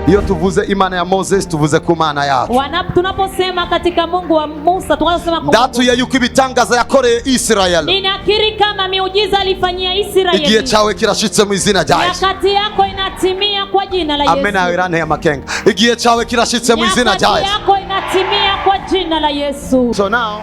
Iyo tuvuze Imana ya Moses tuvuze ku Mana yacu. Tunaposema katika Mungu wa Musa tunasema kwa Datu ya yuko ibitangaza yakoreye Israeli. Ninakiri kama miujiza alifanyia Israeli. Igihe cyawe kirashitse mu izina rya Yesu. Nyakati yako inatimia kwa jina la Yesu. Amen. Ayirane ya makenga. Igihe cyawe kirashitse mu izina rya Yesu. Nyakati yako inatimia kwa jina la Yesu. So now,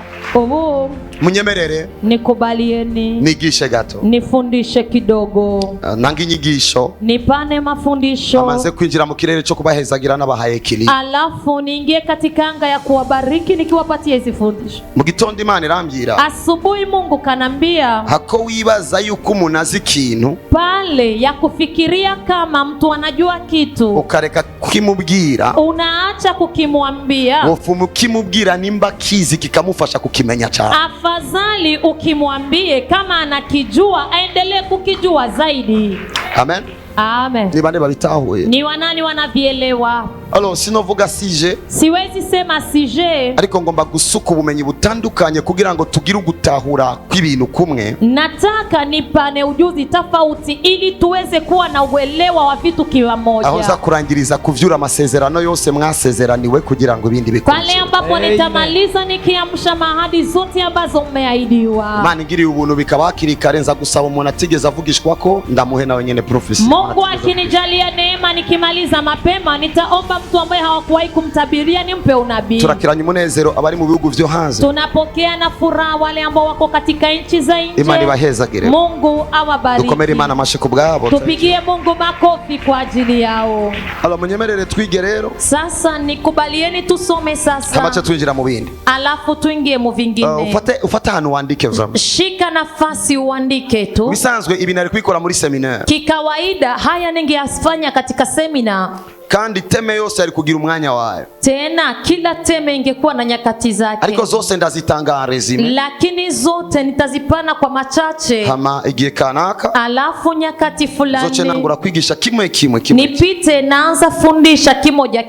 munyemerere nikubalieni nigishe gato, nifundishe kidogo, nangi nyigisho nipane mafundisho, amaze kwinjira mu kirere cyo kubahezagira n'abahaye kili, alafu niingie katika anga ya kuwabariki nikiwapatia hizi fundisho. Mu gitondo Imana irambira, asubuhi Mungu kanambia, hako wibaza yuko umuntu azi ikintu, pale ya kufikiria kama mtu anajua kitu ukareka kukimubwira, unaacha kukimwambia, wofumu kimubwira nimba kizi kikamufasha kukimenya cyane. Afadhali ukimwambie kama anakijua aendelee kukijua zaidi. Amen. Amen. Ni bande babitahuye. Ni wanani wanavielewa? Alors sinovuga sije, siwezi sema sije, ariko ngomba gusuka ubumenyi butandukanye kugira ngo tugire ugutahura kw'ibintu kumwe. Nataka nipane ujuzi tofauti ili tuweze kuwa na uelewa wa vitu kiwa moja. Aho za kurangiriza kuvyura amasezerano yose mwasezeraniwe kugira ngo ibindi bikunde. Pale ambapo nitamaliza nikiamsha mahadi zote ambazo mmeahidiwa. Imana ingiriye ubuntu bikabakiri karenza gusaba umuntu atigeze avugishwa ko ndamuhe nawe nyene prophecy. Mungu akinijalia neema nikimaliza mapema nitaomba mtu ambaye hawakuwahi kumtabiria nimpe unabii. Turakiranye umunezero abari mu bihugu vyo hanze. Tunapokea na furaha wale ambao wako katika nchi za nje. Imana ibahezagire. Mungu awabariki. Dukomere Imana amashyi bwabo. Tupigie Mungu makofi kwa ajili yao. Alo munyemerere twige rero. Sasa nikubalieni tusome sasa. Kamacha twinjira mu bindi. Alafu tuingie mu vingine. Ufate hano wandike vraiment. Shika nafasi uandike tu. Bisanzwe ibi nari kwikora muri seminaire. Kikawaida haya ningeyafanya katika seminar. Kandi teme yose ari kugira umwanya wayo. Tena kila teme ingekuwa na nyakati zake. Ariko zose ndazitanga resume. Lakini zote nitazipana kwa machache. Hama igihe kanaka. Alafu nyakati fulani. Zote nangura kwigisha kimwe. Nipite naanza fundisha kimoja.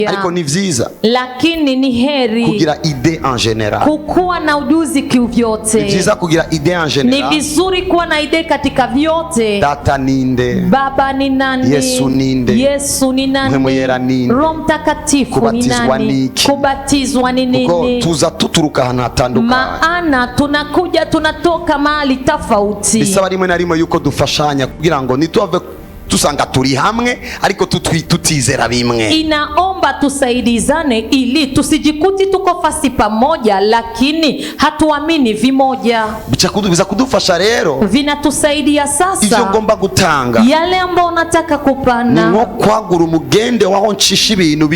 Ariko ni vyiza. Lakini ni heri kugira idee en general. Kukuwa na ujuzi kivyote. Ni vyiza kugira idee en general. Ni vizuri kuwa na idee katika vyote. Data ninde? Baba ni nani? Yesu ninde? Yesu ni nani? Mpwemu Yera ninde? Roho Mtakatifu ni nani? Kubatizwa ni nini? Tuza tuturuka hana tandukanye. Maana tunakuja tunatoka mahali tofauti. Bisaba rimwe na rimwe yuko dufashanya kugira ngo nituave tusanga turi hamwe ariko tutizera bimwe. Inaomba tusaidizane ili tusijikuti tuko fasi pamoja lakini hatuamini vimoja. Biza kudufasha rero. Vinatusaidia sasa. Ivyo ngomba gutanga. Yale ambao unataka kupana. Nko kwagura umugende waho ncisha ibintu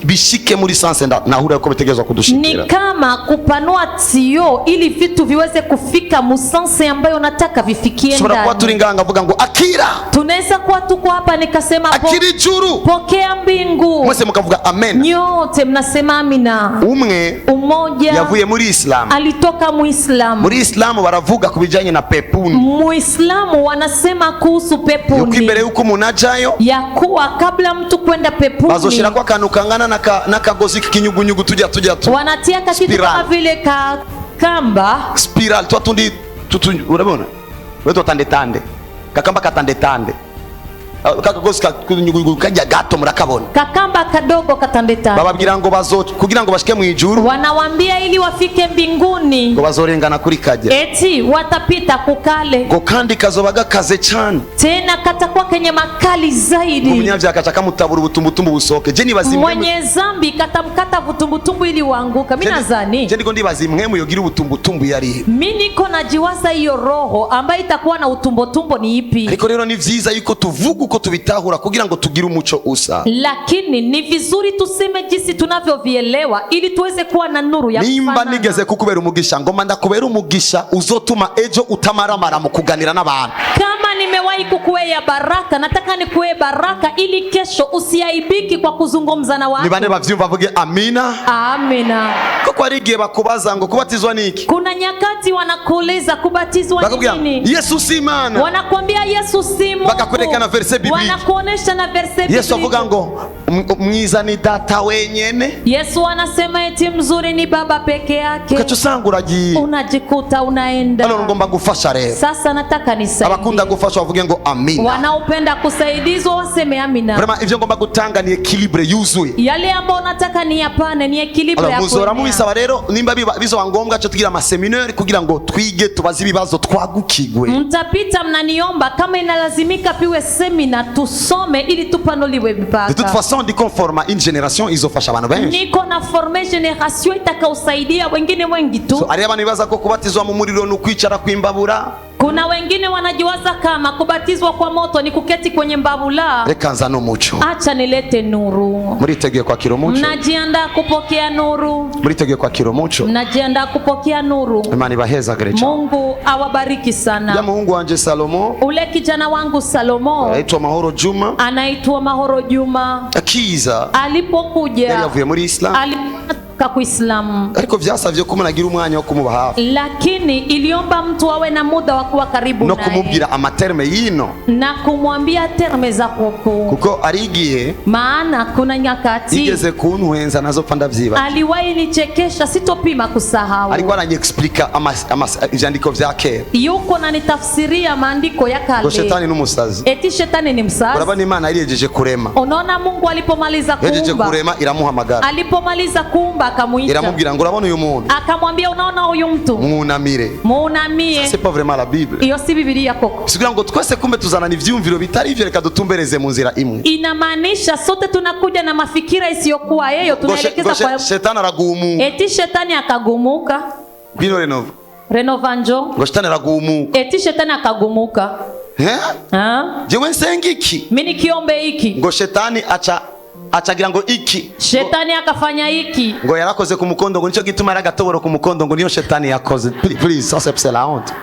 bishike muri sanse nahure ko bitegezwa kudushikira. Ni kama kupanua tio ili vitu viweze kufika musanse ambayo unataka vifikie ndani. Sura kwa turinganga avuga ngo akira. Tunaweza kwa tuko hapa nikasema akiri juru. Pokea mbingu. Mwese mkavuga amen. Nyote mnasema amina. Umoja yavuye muri Islam. Alitoka Muislamu. Muri Islam baravuga kubijanye na pepuni. Muislamu wanasema kuhusu pepuni. Yuko imbere yuko munajayo. Ya kuwa kabla mtu kwenda pepuni. Bazoshira kwa kantu kangana na kagozi kinyugunyugu tujya tu. Wanatia kitu kama vile kamba. Spiral twatundi urabona? Wewe tande. Kakamba katande. Kakagozi kunyugunyugu kajya gato murakabona. Kakamba kadogo katandetane. Bababwira ngo kugira ngo bashike mu ijuru. Wanawambia ili wafike mbinguni. Ngo bazorengana kuri kajya. Eti watapita kukale. Ngo kandi kazobaga kaze cyane. Tena katakuwa kenye makali zaidi. Umunyavya akachaka mutabura ubutumbutumbu busoke. Je nibazi mwenye zambi katamkata butumbutumbu ili wanguka. Mimi nadhani. Je ndiko ndibazi Mpwemu yogira ubutumbutumbu yari. Mimi niko najiwaza hiyo roho ambayo itakuwa na utumbotumbo ni ipi. Ariko rero ni vyiza yuko tuvuga uko tubitahura kugira ngo tugire umuco usa. Lakini ni vizuri tuseme jinsi tunavyovielewa ili tuweze kuwa na nuru ya kufanana. Nimba nigeze kukubera umugisha ngoma ndakubera umugisha uzotuma ejo utamaramara mu kuganira n'abantu. Kama nimewahi kukuwea baraka nataka nikuwe baraka ili kesho usiaibiki kwa kuzungumza na watu. Ni bane bavyumva vuge amina. Amina. Koko ari gihe bakubaza ngo kubatizwa niki? Kuna nyakati wanakuuliza kubatizwa nini? Yesu si Imana. Wanakuambia Yesu si Mungu. Bakakuelekea na verse biblique. Wanakuonesha na verse biblique. Yesu avuga ngo mwiza ni data wenyene. Yesu anasema eti mzuri ni baba peke yake. Ukaca usanga uragiye, unajikuta unaenda. Hano ngomba gufasha rero. Sasa nataka nisaidie. Abakunda gufasha bavuge ngo amina. Wanaopenda kusaidizwa waseme amina. Vraiment ivyo ngomba gutanga ni equilibre yuzuye. Yale ambayo nataka ni yapane ni equilibre ya muzora mubisaba rero nimba bizo ngombwa cyo tugira ama seminaire kugira ngo twige tubaze ibibazo twagukigwe. Mtapita mnaniomba kama inalazimika piwe seminar tusome ili tupanuliwe mipaka. De toute façon ndi conforme une génération izofasha abantu benshi. Niko na former generation itakausaidia wengine wengi tu. So ari abantu bibaza ko kubatizwa mu muriro no kwicara kwimbabura. Kuna wengine wanajiwaza kama kubatizwa kwa moto ni kuketi kwenye mbabula. Reka nza no muco. Acha nilete nuru. Muriteguye kwa kiro muco. Mnajiandaa kupokea nuru. Muriteguye kwa kiro muco. Mnajiandaa kupokea nuru. Imana ibaheza grecha. Mungu awabariki sana. Ya Mungu wanje Salomo. Ule kijana wangu Salomo. Anaitwa Mahoro Juma. Anaitwa Mahoro Juma. Akiza. Alipokuja. Yari yavuye muri Islam. Alitoka Kuislamu. Ariko vyasavye ko munagira umwanya wo kumuba hafi. Lakini iliomba mtu awe na muda wa kuwa karibu naye. No kumubwira amaterme yino. Na kumwambia terme za kuko arigihe. Maana kuna nyakati. Igeze kunwenza nazo panda vyiba. Aliwahi nichekesha sitopima kusahau. Alikuwa ananiexplica ivyandiko vya kera. Yuko na nitafsiria maandiko ya kale. Shetani n'umusazi. Eti shetani ni msazi. Urabona Imana iriyejeje kurema. Unaona Mungu alipomaliza kuumba. Yejeje kurema iramuhamagara. Alipomaliza kuumba akamuita. Iramubwira ngo urabona uyu muntu. Akamwambia unaona huyu mtu. Muunamire. Muunamie. C'est pas vraiment la Bible. Iyo si Biblia koko. Sikugira ngo twese kumbe tuzanana ivyumviro bitari ivyo reka dutumbereze mu nzira imwe. Inamaanisha sote tunakuja na mafikira isiyokuwa yeye tunaelekeza kwa shetani aragumu. Eti shetani akagumuka. Bino Renova njo. Ngo shetani aragumu. Eti shetani akagumuka. Jewe nsenga iki? Mimi kiombe hiki. Ngo shetani achagira ngo iki. Shetani akafanya hiki. Ngo yarakoze ku mukondo ngo nico gituma yaragatoboro ku mukondo ngo niyo shetani yakoze. Please, ça c'est la honte.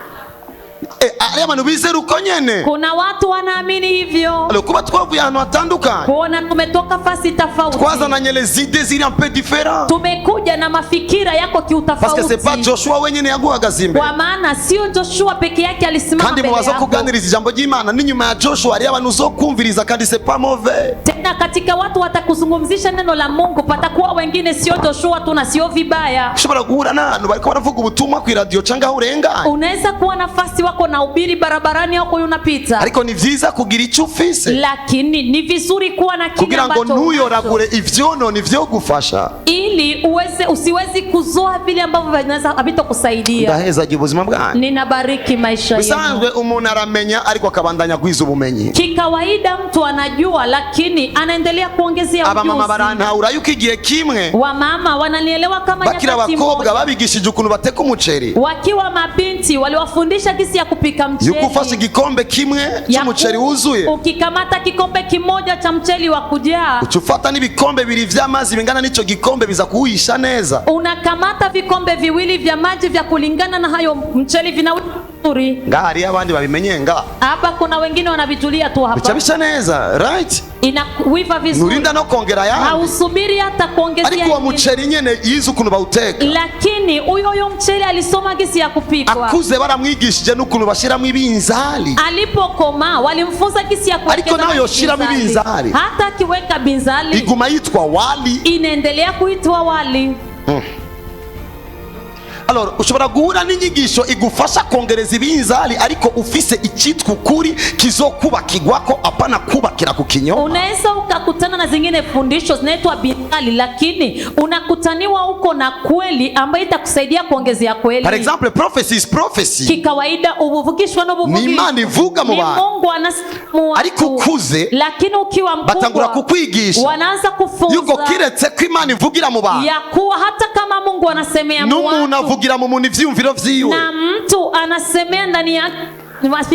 Kuna watu wanaamini hivyo. Kuba twavuye ahantu hatandukanye. Kuona tumetoka fasi tofauti. Twazananye les idées ziri un peu différentes. Tumekuja na mafikira yako kiutofauti. Parce que c'est pas Joshua wenyene yaguhagaze imbere. Kwa maana sio Joshua peke yake alisimama mbele yako. Kandi mubaza kuganiriza ijambo ry'Imana n'inyuma ya Joshua ari abantu uzokumviriza kandi c'est pas mauvais. Tena katika watu watakuzungumzisha neno la Mungu patakuwa wengine sio Joshua tu na sio vibaya. Ushobora guhura n'abantu bariko baravuga ubutumwa ku radio cyangwa aho urenganye. Unaweza kuwa nafasi wako na ubiri barabarani yako unapita. Ariko ni vyiza kugira icyo ufise. Lakini ni vizuri kuwa na kile ambacho kugira ngo ntuyoragure ivyono nivyo gufasha. Ili usiwezi kuzoa vile ambavyo vinaweza habitokusaidia. Ndaheza ubuzima bwanyu. Ninabariki maisha yenu. Bisanzwe umuntu aramenya ariko akabandanya gwiza ubumenyi. Kikawaida mtu anajua lakini anaendelea kuongezea ujuzi. Abamama barantahura yuko igihe kimwe. Wamama wananielewa kama nyakati moja. Bakira bakobwa babigishije ukuntu bateka umuceri. Wakiwa mabinti waliwafundisha jinsi ya kupika mcheli. Yuko ufashe gikombe kimwe cy'umuceri wuzuye. Ukikamata kikombe kimoja cha mcheli wa kujaa. Ucufata n'ibikombe bibiri vy'amazi bingana n'ico gikombe biza kuhisha neza. Unakamata vikombe viwili vya maji vya kulingana na hayo mcheli vinawiri. Ngari abandi babimenyenga. Hapa kuna wengine wanavitulia tu hapa. Bicabisha neza, right? Inakuiva vizuri. Nurinda no kongera yandi. Hausubiri hata kuongezea. Ariko wa muceri nyene yize ukuntu bawuteka. Lakini huyo mcheli alisoma gisi ya kupikwa. Akuze baramwigishije n'ukuntu bashiramo ibinzali. Alipokoma walimfunza gisi ya kuweka. Ariko nayo yoshiramo ibinzali. Hata akiweka binzali iguma yitwa wali. Inaendelea kuitwa wali. Alors ushobora guhura n'inyigisho igufasha kongereza ibinzali ariko ufise icyitwa ukuri kizokubakigwako apana kubakira ku kinyoma. Unaweza ukakutana na zingine fundisho zinaitwa binzali lakini unakutaniwa huko na kweli ambayo itakusaidia kuongezea kweli. For example, prophecy is prophecy. Kikawaida ubuvugishwa no buvugishwa. Ni Imana ivuga mu bantu. Mungu anasimua. Ariko ukuze lakini ukiwa mkubwa batangura kukwigisha. Wanaanza kufunza. Yuko kiretse ko Imana ivugira mu bantu. Ya kuwa hata kama Mungu anasemea mu watu. Avugira mu muntu ivyumviro vyiwe. Na mtu anasemea ndani yake.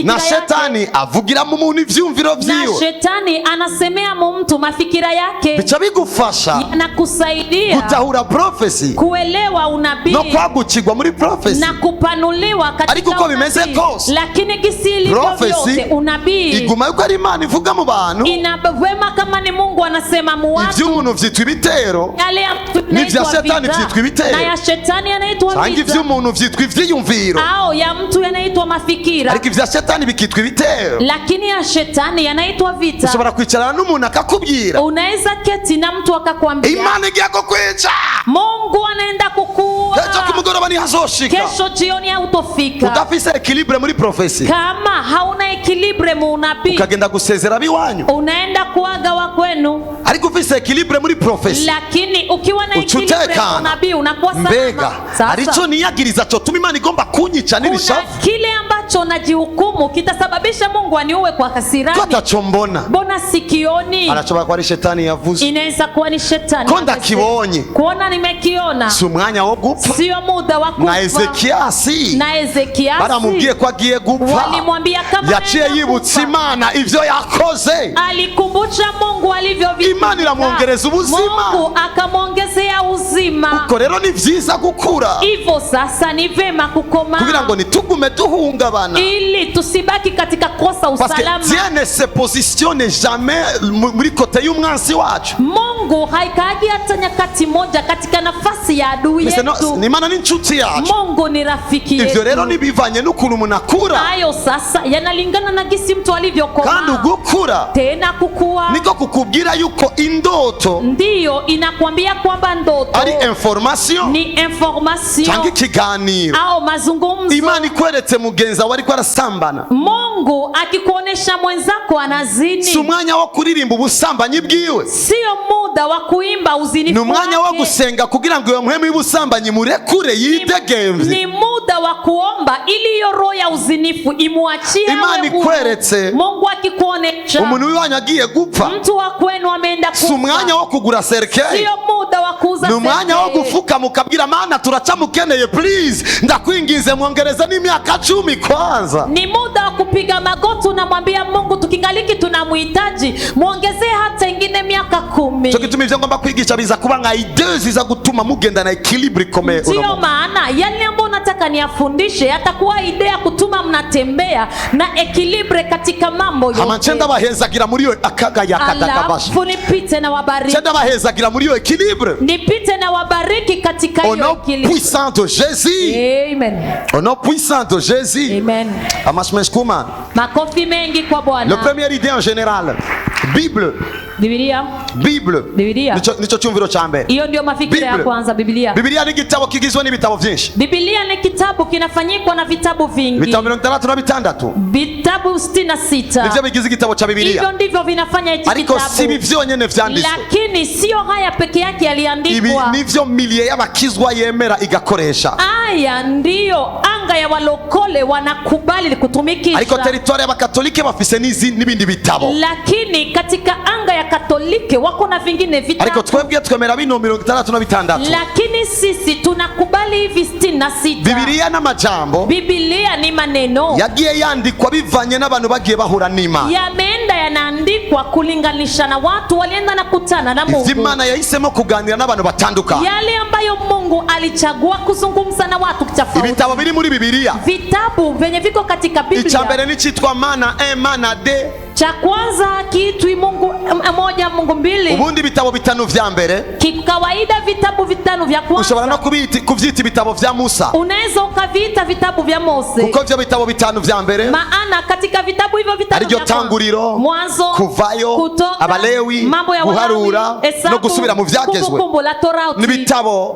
Na shetani avugira mu muntu ivyumviro vyiwe. Na shetani anasemea mu mtu mafikira yake. Bica bigufasha. Yanakusaidia gutahura prophecy. Kuelewa unabii. No kwagukirwa muri prophecy. Na kupanuliwa katika ariko uko bimeze kose. Lakini kisili vyote unabii. Iguma yuko ari Imana ivuga mu bantu. Inabwema kama ni Mungu anasema mu watu. Ivy'umuntu vyitwa ibitero. N'ivya shetani vyitwa ibitero. Na ya shetani yanaitwa vita. Sangi ivy'umuntu vyitwa ivyiyumviro. Au ya mtu yanaitwa yanaitwa mafikira, ariko ivya shetani bikitwa ibitero. lakini ya shetani yanaitwa vita. Ushobora kwicarana n'umuntu akakubwira, Unaweza keti na mtu akakwambia Imana igiye kukwica, Mungu anaenda kukuua, ejo kumugoroba ntihazoshika. kesho jioni hautofika. Udafise ekilibre muri profesi, Kama hauna ekilibre mu unabii, ukagenda gusezera biwanyu. unaenda kuaga wa kwenu. Ariko ufise ekilibre muri profesi, Lakini ukiwa na ekilibre ucutekana. mu unabii unakuwa mbega salama. arico niyagiriza co tuma Imana igomba kunyica nirishavu, kuna kile ambacho najihukumu kitasababisha Mungu aniue kwa hasirani. ko ataco mbona. Mbona sikioni? Arashobora kuba ari shetani yavuze, Inaweza kuwa ni shetani. ko ndakibonye. Kuona nimekiona Si umwanya wo gupfa. sio muda wa kufa. Na Ezekiasi Na Ezekiasi baramubwiye ko agiye gupfa, walimwambia kama yaciye anaenda yibutsa kufa. Imana ivyo yakoze. Alikumbusha Mungu alivyovitenda. Imana iramwongereza ubuzima. Mungu akamwongezea uzima. Uko rero ni vyiza gukura, Hivyo sasa ni vema kukoma, kugira ngo nitugume duhungabana, ili tusibaki katika kosa parce que usalama. Dieu ne se positionne jamais muri kote y'umwansi wacu. Mungu haikaagi hata nyakati moja katika nafasi ya adui yetu. Imana ni inshuti yacu. Mungu ni rafiki Ivyo yetu. rero nibivanye n'ukuntu umuntu akura, Hayo sasa yanalingana na gisi mtu kandi alivyokoma. ugukura Tena kukua niko kukubwira yuko indoto ndiyo inakwambia kwamba ndoto ari information ni information cyangwa ikiganiro. au mazungumzo. Imana ikweretse mugenza wari ko arasambana, Mungu akikuonesha mwenzako anazini, si umwanya wo kuririmba ubusambanyi bwiwe, sio muda wa kuimba uzinifu ni umwanya wo wake. gusenga kugira ngo iyo mpwemu y'ubusambanyi murekure yidegemvye. Ni muda wa kuomba ili hiyo roho ya uzinifu imuachie. Imana ikweretse Mungu akikuonesha umuntu wiwanyu agiye gupfa, mtu wa kwenu ameenda kufa, si umwanya wo kugura serikali, sio muda wa kuuza ni umwanya wo serikali. gufuka mukabwira Mana turacamukeneye, please ndakwinginze mwongereza n'imyaka 10 kwanza. Ni muda wa kupiga magoti, unamwambia Mungu tukingaliki tunamhitaji, muongezee hata ingine miaka 10. Cyo gituma ivyo ngomba kwigisha biza kuba nka ideas ziza gutuma mugenda na equilibre ikomeye. Sio maana yale ambayo nataka niyafundishe atakuwa idea kutuma mnatembea na ekilibre katika mambo yote. Amachenda bahezagira muri yo akaga yakatakabasha. Alafu nipite na wabariki. Chenda bahezagira muri yo equilibre. Nipite na wabariki katika Au hiyo nom ekilibre. puissant de Jésus. Amen. Au nom puissant de Jésus. Amen. Amashmeshkuma. Makofi mengi kwa Bwana. Le première idée en général. Bible. Biblia. Biblia. Nicho cyumviro cha mbere. Hiyo ndio mafikira ya kwanza, Biblia. Biblia ni gitabo kigizwe n'ibitabo vyinshi. Biblia ni kitabu kinafanyikwa na vitabu vingi. Vitabu 36. Vitabu 66. Nivyo bigize igitabo cha Biblia. Hivyo ndivyo vinafanya hichi Ariko kitabu. si bivyonyene vyanditswe. Lakini sio haya peke yake yaliandikwa. Ibi nivyo milie y'abakizwa yemera igakoresha. Haya ndiyo anga ya walokole wanakubali kutumikisha. Ariko territoire y'abakatolike bafise n'ibindi bitabo. Lakini katika anga ya Katolike wako na vingine vitabu. Ariko twebwe twemera bino 66. Lakini sisi tunakubali hivi 66. Biblia n'amajambo. Biblia ni maneno yagiye yandikwa bivanye n'abantu bagiye bahura n'Imana. Yameenda yanaandikwa kulinganisha na watu walienda na kutana na Mungu. Imana yahisemo kuganira n'abantu batandukanye. Yale ambayo Mungu alichagua kuzungumza na watu tofauti. Ibitabo biri muri Biblia. Vitabu venye viko katika Biblia. Ichambere ni chitwa Mana Mana de. Cha kwanza kiitwi Mungu moja Mungu mbili. Ubundi bitabo bitanu vya mbere. Kikawaida vitabu vitano vya kwanza. Ushobora no kuvyita bitabo vya Musa. Unaweza ukaviita vitabu vya Mose. Kuko vyo bitabo bitanu vya mbere. Maana katika vitabu hivyo vitano vya Tanguriro, Mwanzo, Kuvayo, Kutoka, Abalewi, Mambo ya Guharura no gusubira mu vyagezwe. Kumbukumbu la Torati. Ni vitabu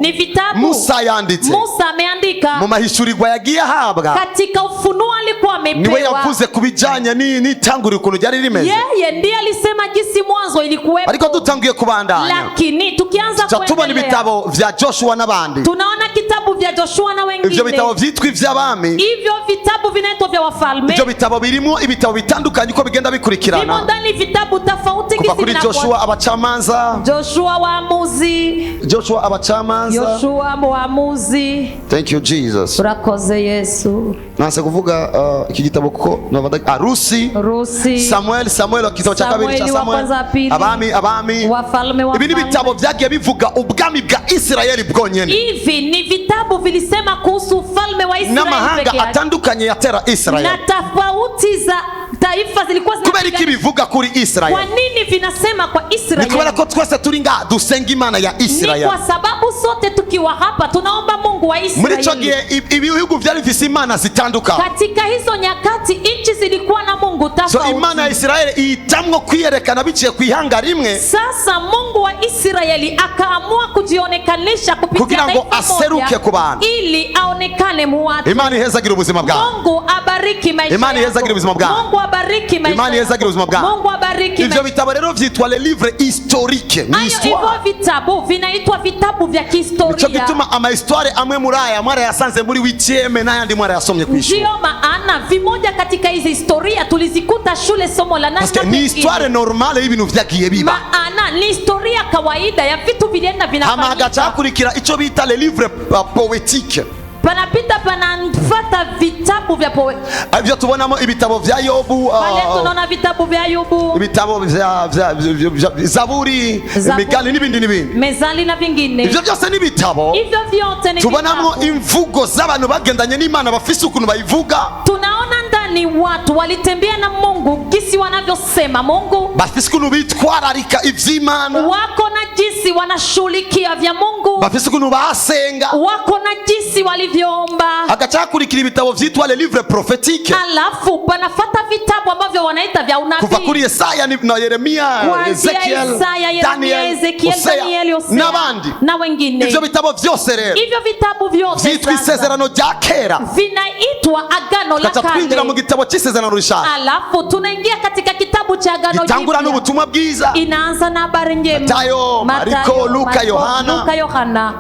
Musa yanditse. Musa ameandika. Mu mahishurirwa yagiye ahabwa. Katika ufunuo alikuwa amepewa. Niwe yavuze kubijanye ni Tanguriro ukuntu ryari rimeze. Yeye ndiye alisema jinsi mwanzo ilikuwepo. Ariko dutangiye kubandanya. Lakini tukianza kuendelea. Tubona ibitabo vya Joshua n'abandi. Tunaona kitabu vya Joshua na wengine. Ivyo bitabo vyitwa ivy'abami. Hivyo vitabu vinaitwa vya wafalme. Ivyo bitabo birimo ibitabo bitandukanye uko bigenda bikurikirana. Vimo ndani vitabu tofauti kuva kuri Joshua abacamanza. Joshua waamuzi. Joshua abacamanza. Joshua waamuzi. Thank you Jesus. Urakoze Yesu. Nase kuvuga iki gitabo kuko Rusi. Samuel kitabo cha kabiri cha Samuel. Abami. Wafalme wa. Ibi ni bitabo vyagiye bivuga ubwami bwa Israeli bwonyene. Hivi ni vitabu vilisema kuhusu ufalme wa Israeli peke yake. Na mahanga atandukanye yatera Israeli. Na tofauti za taifa zilikuwa kubera iki bivuga kuri Kwa Israeli? nini vinasema kwa Ni Israeli? kubera ko twese turi nga dusenga Imana ya Ni Israeli. kwa sababu sote tukiwa hapa tunaomba Mungu wa Muri ico Israeli. gihe ibihugu vyari bifise imana zitandukanye. Katika hizo nyakati nchi zilikuwa na Mungu So tofauti. Imana ya Israeli ihitamwo kwiyerekana biciye ku ihanga rimwe Sasa Mungu wa Israeli akaamua kujionekanisha kupitia kugira ngo taifa aseruke moja ku bantu. ili aonekane muwatu. Imana ihezagira ubuzima bwawe. Mungu abariki maisha Imana yako. ihezagira ubuzima bwawe. Mungu abariki maisha Imana ihezagira ubuzima yako. bwawe. Mungu abariki Ivyo maisha. bitabo rero vyitwa les livres historiques. Ni Hayo histoire. hivyo vitabu vinaitwa vitabu vya Nico kihistoria. gituma ama histoire amwe muri aya mwara yasanze muri 8e n'ayandi mwara yasomye kwishuri. Ndio maana vimoja katika hizi historia tulizikuta shule somo la Parce que ni histoire normale y'ibintu vyagiye biba. maana ni historia kawaida ya vitu vilienda Hama vinafanyika. hagacakurikira ico bita les livres poétiques. Panapita panafata vitabu vya Ivyo tubonamo ibitabo vya Yobu, pale tunaona vitabu vya Ayubu, ibitabo vya Zaburi, Migani n'ibindi. Mezali na vingine. Ivyo byose ni ibitabo Hivyo vyote ni tubonamo vitabu. imvugo z'abantu bagendanye n'Imana bafise ukuntu bayivuga, Tunaona ndani watu walitembea na Mungu kisi wanavyosema Mungu, bafise ukuntu bitwararika ivy'Imana, wako na jinsi wanashughulikia vya Mungu, bafise ukuntu basenga. wako na jinsi walivyoomba. Hagacakurikira ibitabo vyitwa les livres prophétiques, Alafu panafata vitabu ambavyo wanaita vya kuva unabii. kuri Yesaya na Yeremia, Kuanzia Ezekiel, Isaya, Yeremia, Daniel, Ezekiel, Daniel, Hosea Hosea n'abandi. na wengine. Ivyo bitabo vyose rero Hivyo vitabu vyote vyitwa sasa isezerano rya kera. vinaitwa agano la Tukaca twinjira mu kale. gitabo c'isezerano rishasha, Alafu tunaingia katika kitabu cha agano gitangura jipya. n'ubutumwa bwiza. Inaanza na habari njema. Matayo, Mariko, Luka, Yohana.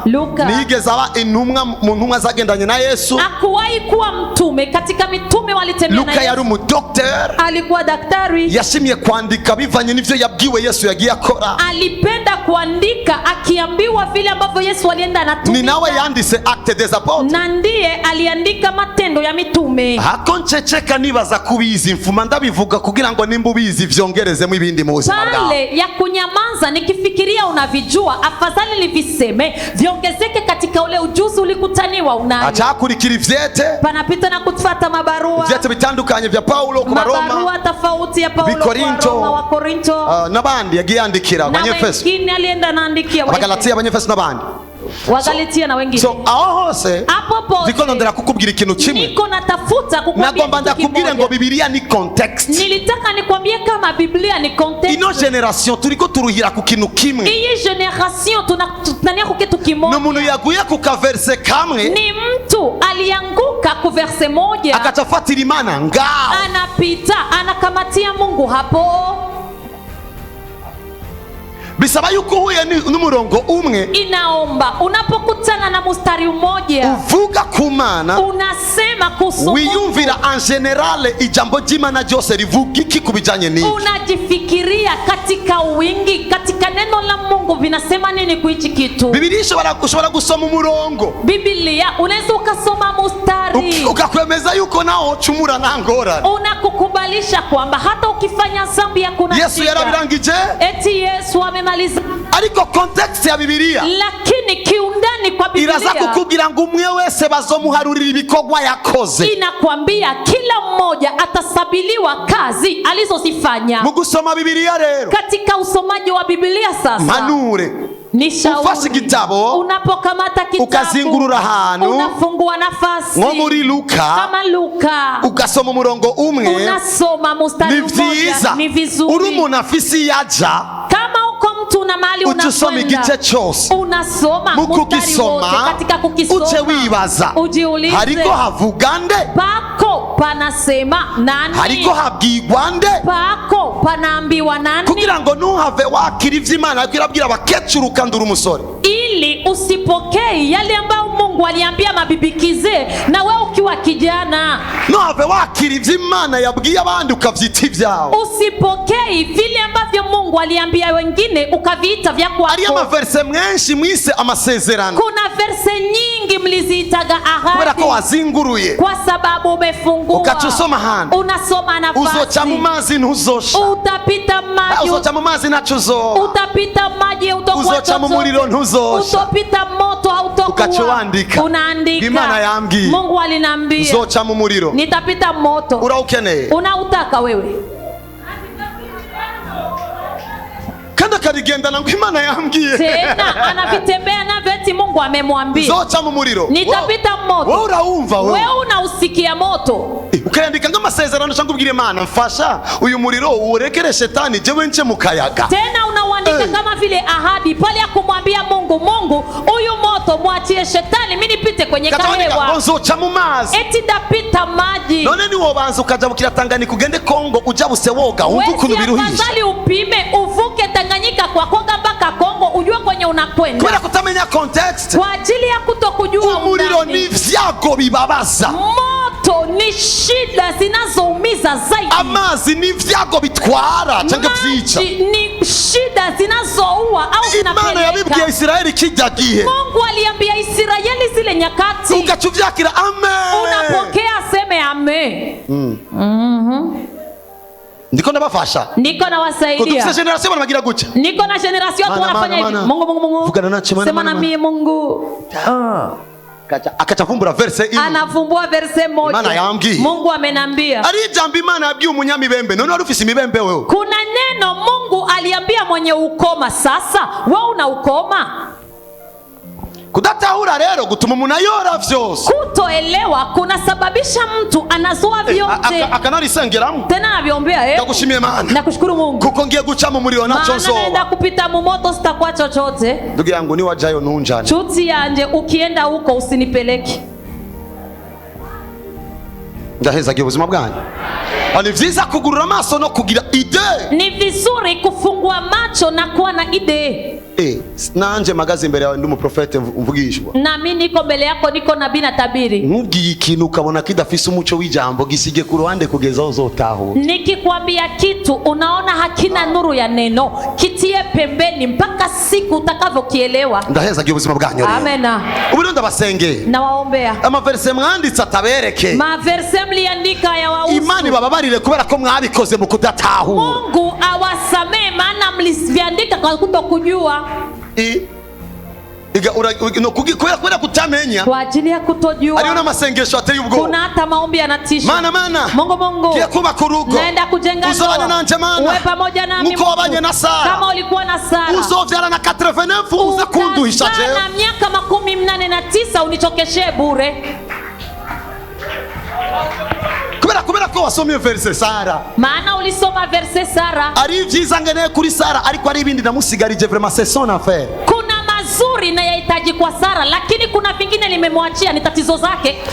Luka niyigeze aba intumwa mu ntumwa zagendanye na Yesu. Hakuwahi kuwa mtume katika mitume walitembea na Luka Yesu. yari umudokiteri, Alikuwa daktari. yashimye kwandika bivanye n'ivyo yabwiwe Yesu yagiye akora. Alipenda kuandika akiambiwa vile ambavyo Yesu alienda Ni anatumika. nawe yanditse Actes des Apôtres. Na ndiye aliandika matendo ya mitume. Hako nceceka nibaza kubizi mfuma ndabivuga kugira ngo nimba ubizi vyongerezemo ibindi mu buzima bwawe. Pale ya kunyamaza nikifikiria unavijua, afadhali niviseme viongezeke katika ule ujuzi ulikutaniwa unayo. Acakurikira ivyete, Panapita na kufuata mabarua. ivyete bitandukanye vya Paulo ku Baroma, Mabarua tofauti ya Paulo kwa Roma, wa Korinto. n'abandi yagiye yandikira Na Abanyefeso, wengine alienda anaandikia Abagalatia, Abanyefeso n'abandi. Wagalatia na wengine. So aho hose Hapo pote ziko ndondera kukubwira ikintu kimwe. niko natafuta kukwambia Nagomba kitu ndakubwire ngo kimoja. Bibiliya ni context. Nilitaka nikwambie kama Biblia ni context. Ino generation turiko turuhira ku kintu kimwe. Iyi generation tunania ku kitu kimoja. N'umuntu yaguye ku kaverse kamwe Ni mtu alianguka ku verse moja, akacafatira Imana ngao. anapita anakamatia Mungu hapo. Bisaba yuko uhuye n'umurongo umwe Inaomba unapokutana na mstari mmoja uvuga ku Mana, unasema kuhusu wiyumvira en general ijambo ry'Imana ryose rivuga iki kubijanye n'iki. unajifikiria katika wingi, katika neno la Mungu vinasema nini kuichi kitu. Bibiliya ushobora gusoma umurongo, Biblia unaweza ukasoma mstari ukakwemeza yuko naho cumura nta ngorane. unakukubalisha kwamba hata ukifanya dhambi hakuna Yesu shida. yarabirangije, Eti Yesu amemaliza, ariko context ya Bibiliya lakini kiundani kwa iraza Biblia kukubwira ngo umwe wese bazomuharurira ibikorwa yakoze. inakwambia kila mmoja atasabiliwa kazi alizozifanya. Mu gusoma Bibiliya rero, Katika usomaji wa Biblia sasa manure ni shauri, ufashe igitabo unapokamata kitabu ukazingurura ahantu unafungua nafasi nko muri Luka, kama Luka ugasoma umurongo umwe, unasoma mstari ni mmoja, vyiza. ni vizuri. Uri umuntu afise yaja, Kama uko mtu na mali utusoma igice cyose, unasoma mu mstari wote, kugisoma katika kukisoma uce wibaza, ujiulize hariko havuga nde, pako panasema nani, hariko habwirwa nde, pako panaambiwa nani, kugira ngo ntuhave wakira ivy'Imana irabwira abakecuru kandi uri umusore, ili usipokei yale ambayo Mungu aliambia mabibikize na wewe ukiwa kijana. ntuhave wakira ivy'Imana yabwiye abandi ukavyita ivyawe. Usipokei vile ambavyo Mungu aliambia wengine ukaviita vya Ariya kwako. maverse menshi mwise amasezerano Kuna verse nyingi mliziitaga kubera ko ahadi wazinguruye, kwa sababu umefungua. ukaca usoma handi, Unasoma uzoca mu nafasi, mazi ntuzosha, utapita maji, uzoca mu mazi ntaco uzoba, utapita maji, uzoca mu muriro ntuzosha, utapita moto, ukaca hautokuwa. wandika urandika Imana yambwiye Mungu alinambia uzoca mu muriro nitapita moto. Urawukeneye? Unautaka wewe? Kandi akarigendana ngo Imana yambwiye tena anavitembea navyo eti Mungu amemwambia uzoca mu muriro nitapita moto. Wewe urawumva wewe unausikia moto ukayandika nk'amasezerano cyangwa ubwire Imana mfasha uyu muriro urekere shetani jewe nce mu kayaga. Tena unauandika kama vile ahadi pale ya kumwambia Mungu, Mungu huyu moto mwachie shetani mimi nipite kwenye kahewa. Uzoca mu mazi eti ndapita maji. None ni wobanza ukaja bukira Tanganyika ugende Kongo uja buse woga wumva ukuntu biruhisha. Afadhali upime uvuke Tanganyika kwa Kongo mpaka Kongo ujue kwenye unakwenda. Kubera kutamenya context. Kwa ajili ya kutokujua umuriro ni vyago bibabaza. Moto ni shida zinazoumiza zaidi. Amazi ni vyago bitwara cyangwa vyica. Ni shida zinazoua au zinapeleka. Imana yabibwiye Israeli kijya gihe. Mungu aliambia Israeli zile nyakati. Ugacuvyakira amen. Unapokea seme amen. Ndiko ndabafasha. Niko nawasaidia. Kutukisa generation banagira guca. Niko na generation watu wanafanya hivi. Mungu. Vugana nacho mana. Sema na mimi Mungu. Akachavumbura verse imwe. Anavumbua verse moja. Imana yambwiye. Mungu amenambia. Ari jambo Imana yabwiye umunyamibembe. None wari ufise imibembe wewe. Kuna neno Mungu aliambia mwenye ukoma, sasa wewe una ukoma. Kudatahura rero gutuma umuntu ayora vyose. Kutoelewa kunasababisha mtu anazoa vyote. Akanarisengeramo. Tena nabiombea Ndagushimiye Imana. Nakushukuru Mungu. Kuko ngiye guca mu muriro naco nzoba. Maana naenda kupita mu moto sitakuwa chochote. Ndugu yangu ni wajayo nunjana. Chuti yanje ukienda huko usinipeleke. Ndahezagiye ubuzima bwanyu. Ni vyiza kugurura amaso no kugira ide. Ni vizuri kufungua macho na kuwa na ide. Nanje magazi imbere yawe ndi umuprofete mvugishwa. Na mimi niko mbele yako, niko nabii na tabiri. Nkubwiye ikintu ukabona kidafise umuco w'ijambo gisige ku ruhande kugeza uzotahura. Nikikwambia kitu unaona hakina nuru ya neno, kitie pembeni mpaka siku utakavyokielewa. Ndahezagiye ubuzima bwanyu. Amen. Uburundi ndabasengeye. Nawaombea. Amaverse mwanditse atabereke. Maverse mliandika ya wausu. Imana bababarire kubera ko mwabikoze mu kudatahura. Mungu awasamee maana mliviandika kwa kutokujua. Kubera kutamenya. Kwa ajili ya kutojua. Ariyo n'amasengesho ateye ubwoba. Kuna hata maombi yanatisha. Mana Mungu kiye kubaka urugo. Naenda kujenga ndoa. Uzobane nanje Mana. Uwe pamoja nami. Uko wabanye na Sara. Kama ulikuwa na Sara. Uzovyara na 89 uza kunduhisha je. Na miaka 89 unichokeshe bure. Kubera ko wasomye verse Sara. Maana ulisoma verse Sara. Ari vyiza ngene kuri Sara ariko ari ibindi ndamusigarije vraiment c'est son affaire. Kuna mazuri na yahitaji kwa Sara, lakini kuna vingine nimemwachia, ni tatizo zake.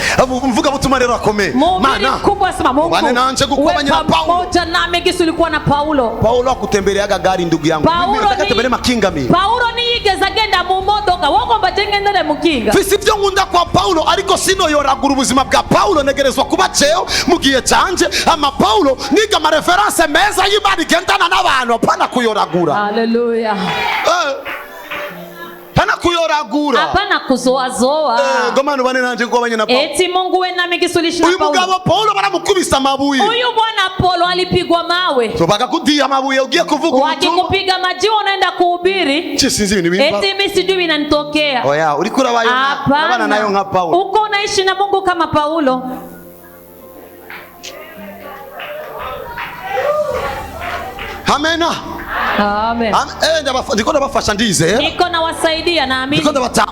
Mvuga mutuma rero akome. Maana kubwa sema Mungu. Bane nanje gukobanya na Paulo. Pamoja na Megisi ulikuwa na Paulo. Paulo akutembeleaga gari ndugu yangu. Mimi nakatembele makinga mimi. Paulo niyigeza genda mu modoka wogomba jengendele mukinga. Fisivyo ngunda kwa Paulo ariko sino yoragura ubuzima bwa Paulo negerezwa kuba ceo mugiye canje ama Paulo niga ma reference meza y'Imana igendana n'abantu apana kuyoragura. Haleluya. Pana kuyoragura. Hapana kuzoazoa. Ngomano bane nanje ngobanye na Paulo. Eti Mungu we na Megisi ulishinda Paulo. Uyu mugabo Paulo baramukubisa mabuye. Uyu bwana Paulo alipigwa mawe. So bakakudia mabuye ugiye kuvuga ubutumwa. Wakikupiga majiwa unaenda kuhubiri. Sinzi ibintu bimba. Eti mimi sijui inanitokea. Oya uriko urabayo nabana nayo nka Paulo. Uko unaishi na Mungu kama Paulo. Amen. Amen. Ndiko ndabafasha ndize. Niko nawasaidia naamini. Niko ndabata.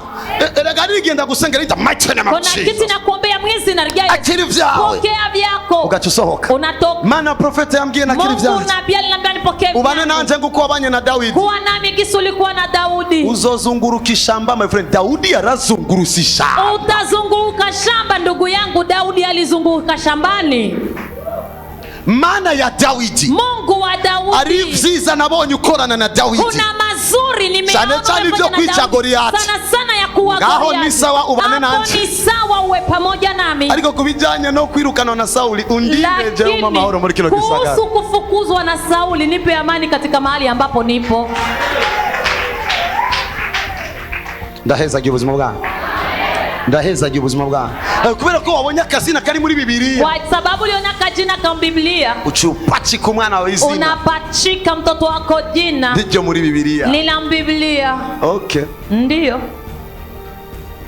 Eragari genda gusengera ita mighty name of Jesus. Kuna kiti na kuombea mwezi na rejea. Akiri vyawe. Pokea vyako. Ugachusohoka. Unatoka. Maana prophet yambwiye na kiri vyawe. Mungu nabii aliniambia nipokee. Ubane nanje nguko wabanye na Daudi. Kuwa nami Megisi ulikuwa na Daudi. Uzozunguruka shamba my friend. Daudi yarazungurusisha. Utazunguka shamba ndugu yangu, Daudi alizunguka shambani. Mana ya Daudi. Mungu wa Daudi. Ari vyiza nabonye ukorana na Daudi. Kuna mazuri nimeona cyane byo kwica Goliath. Sana ya kuwa Goliath. Ngaho ni sawa ubane nanje. Ni sawa uwe pamoja nami. Ariko kubijanye no kwirukana na Sauli undinde je mu mahoro muri kino gisagara. Kuhusu kufukuzwa na Sauli nipe amani katika mahali ambapo nipo. Ndahezagiye ubuzima bwanyu. Ndahezagiye ubuzima bwanyu. Kubera ko wabonye akazina kari muri Biblia. Kwa sababu uliona kajina kwa Biblia. Uchupachika umwana wa izina. Unapachika mtoto wako jina. Ndiyo muri Biblia. Ni la Biblia. Okay. Ndiyo.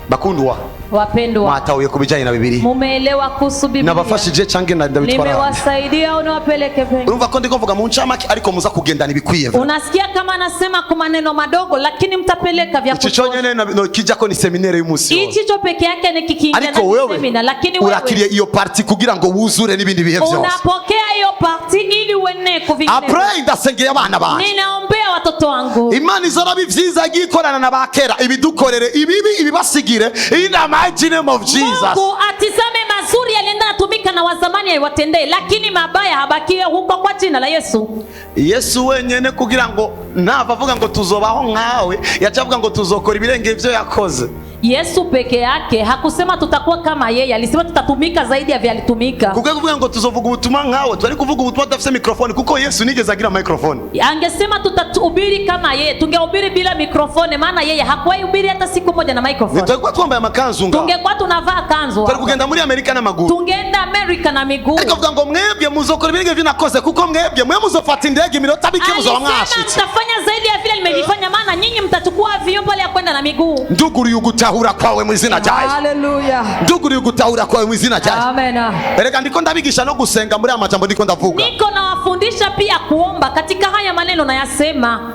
Bakundwa. Wapendwa, mwatahuye kubijanye na Bibiliya, mumeelewa kuhusu Biblia. nabafashije canke ndabitwara, nimewasaidia au niwapeleke pengi. urumva ko ndiko mvuga mu ncamake ariko muza kugendana ibikwiye. Unasikia kama anasema kwa maneno madogo lakini mtapeleka vya kutosha. Ico nyene no kijya ko ni seminere y'umunsi wose. Ico peke yake ni kikinga na semina, lakini wewe urakiriye iyo parti kugira ngo wuzure n'ibindi bihe byose. Unapokea hiyo parti ili uene kuvingine. Apray ndasengeye abana banje. Ninaombea watoto wangu. Imana izora bivyiza gikorana na bakera ibidukorere ibibi ibibasigire in the mighty name of Jesus. Mungu atizame mazuri yalienda natumika na wazamani aiwatendee, lakini mabaya habakie huko kwa jina la Yesu. Yesu wenyene kugira ngo navavuga ngo tuzobaho nkawe, yacavuga ngo tuzokora ibirenge ivyo yakoze. Yesu peke yake hakusema tutakuwa kama yeye, alisema tutatumika zaidi ya vile alitumika. Kuko kuvuga ngo tuzovuga ubutumwa nkawe, twari kuvuga ubutumwa tudafite mikrofoni kuko Yesu nigeze agira mikrofoni. Angesema tutahubiri kama yeye, tungehubiri bila mikrofoni, maana yeye hakuhubiri hata siku moja na mikrofoni. Tungekuwa tuomba makanzu nga. Tungekuwa tunavaa kanzu. Twari kugenda muri Amerika na maguru. Tungeenda Amerika na miguu. Ariko kuvuga ngo mwebwe muzokora ibirenge vyo nakoze kuko mwebwe mwe muzofata indege iminota bike muzoba mwashitse. Mtafanya zaidi ya vile nimevifanya, maana nyinyi mtachukua vyombo vya kwenda na miguu. Nduguri ugutahura kwawe mu izina rya Yesu. Haleluya. Nduguri ugutahura kwawe mu izina rya Yesu. Amen. Erega ndiko ndabigisha no gusenga muri amajambo ndiko ndavuga. Niko nawafundisha pia kuomba katika haya maneno nayasema.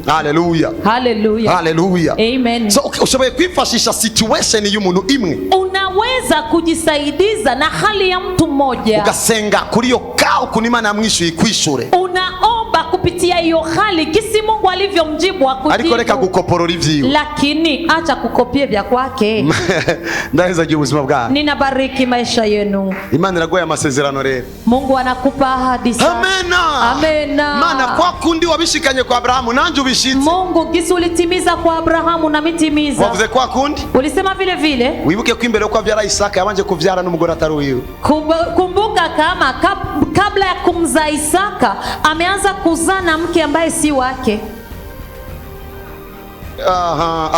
Haleluya. Haleluya. Haleluya. Amen. So ushoboye kwifashisha situation y'umuntu imwe. Unaweza kujisaidiza na hali ya mtu mmoja. Ugasenga kuri yo kao kunimana mwisho ikwishure. Unaomba kupitia hiyo hali kisi Mungu alivyomjibu akujibu. Ariko reka gukoporora ivyiwe. Lakini acha kukopia vya kwake. Ndaheza gihe ubuzima bwawe. Ninabariki maisha yenu. Imana iragoye amasezerano rero. Mungu anakupa ahadi sana. Amena. Amena. Mana kwa kundi wabishikanye kwa Abrahamu nanje ubishitse. Mungu gisi ulitimiza kwa Abrahamu na mitimiza. Wavuze kwa kundi? Ulisema vile vile. Wibuke ko imbere ko avyara Isaka yabanje kuvyara n'umugore atari uyiwe. Kumbuka kama kabla ya kumzaa Isaka ameanza kuzaa na mke ambaye si wake.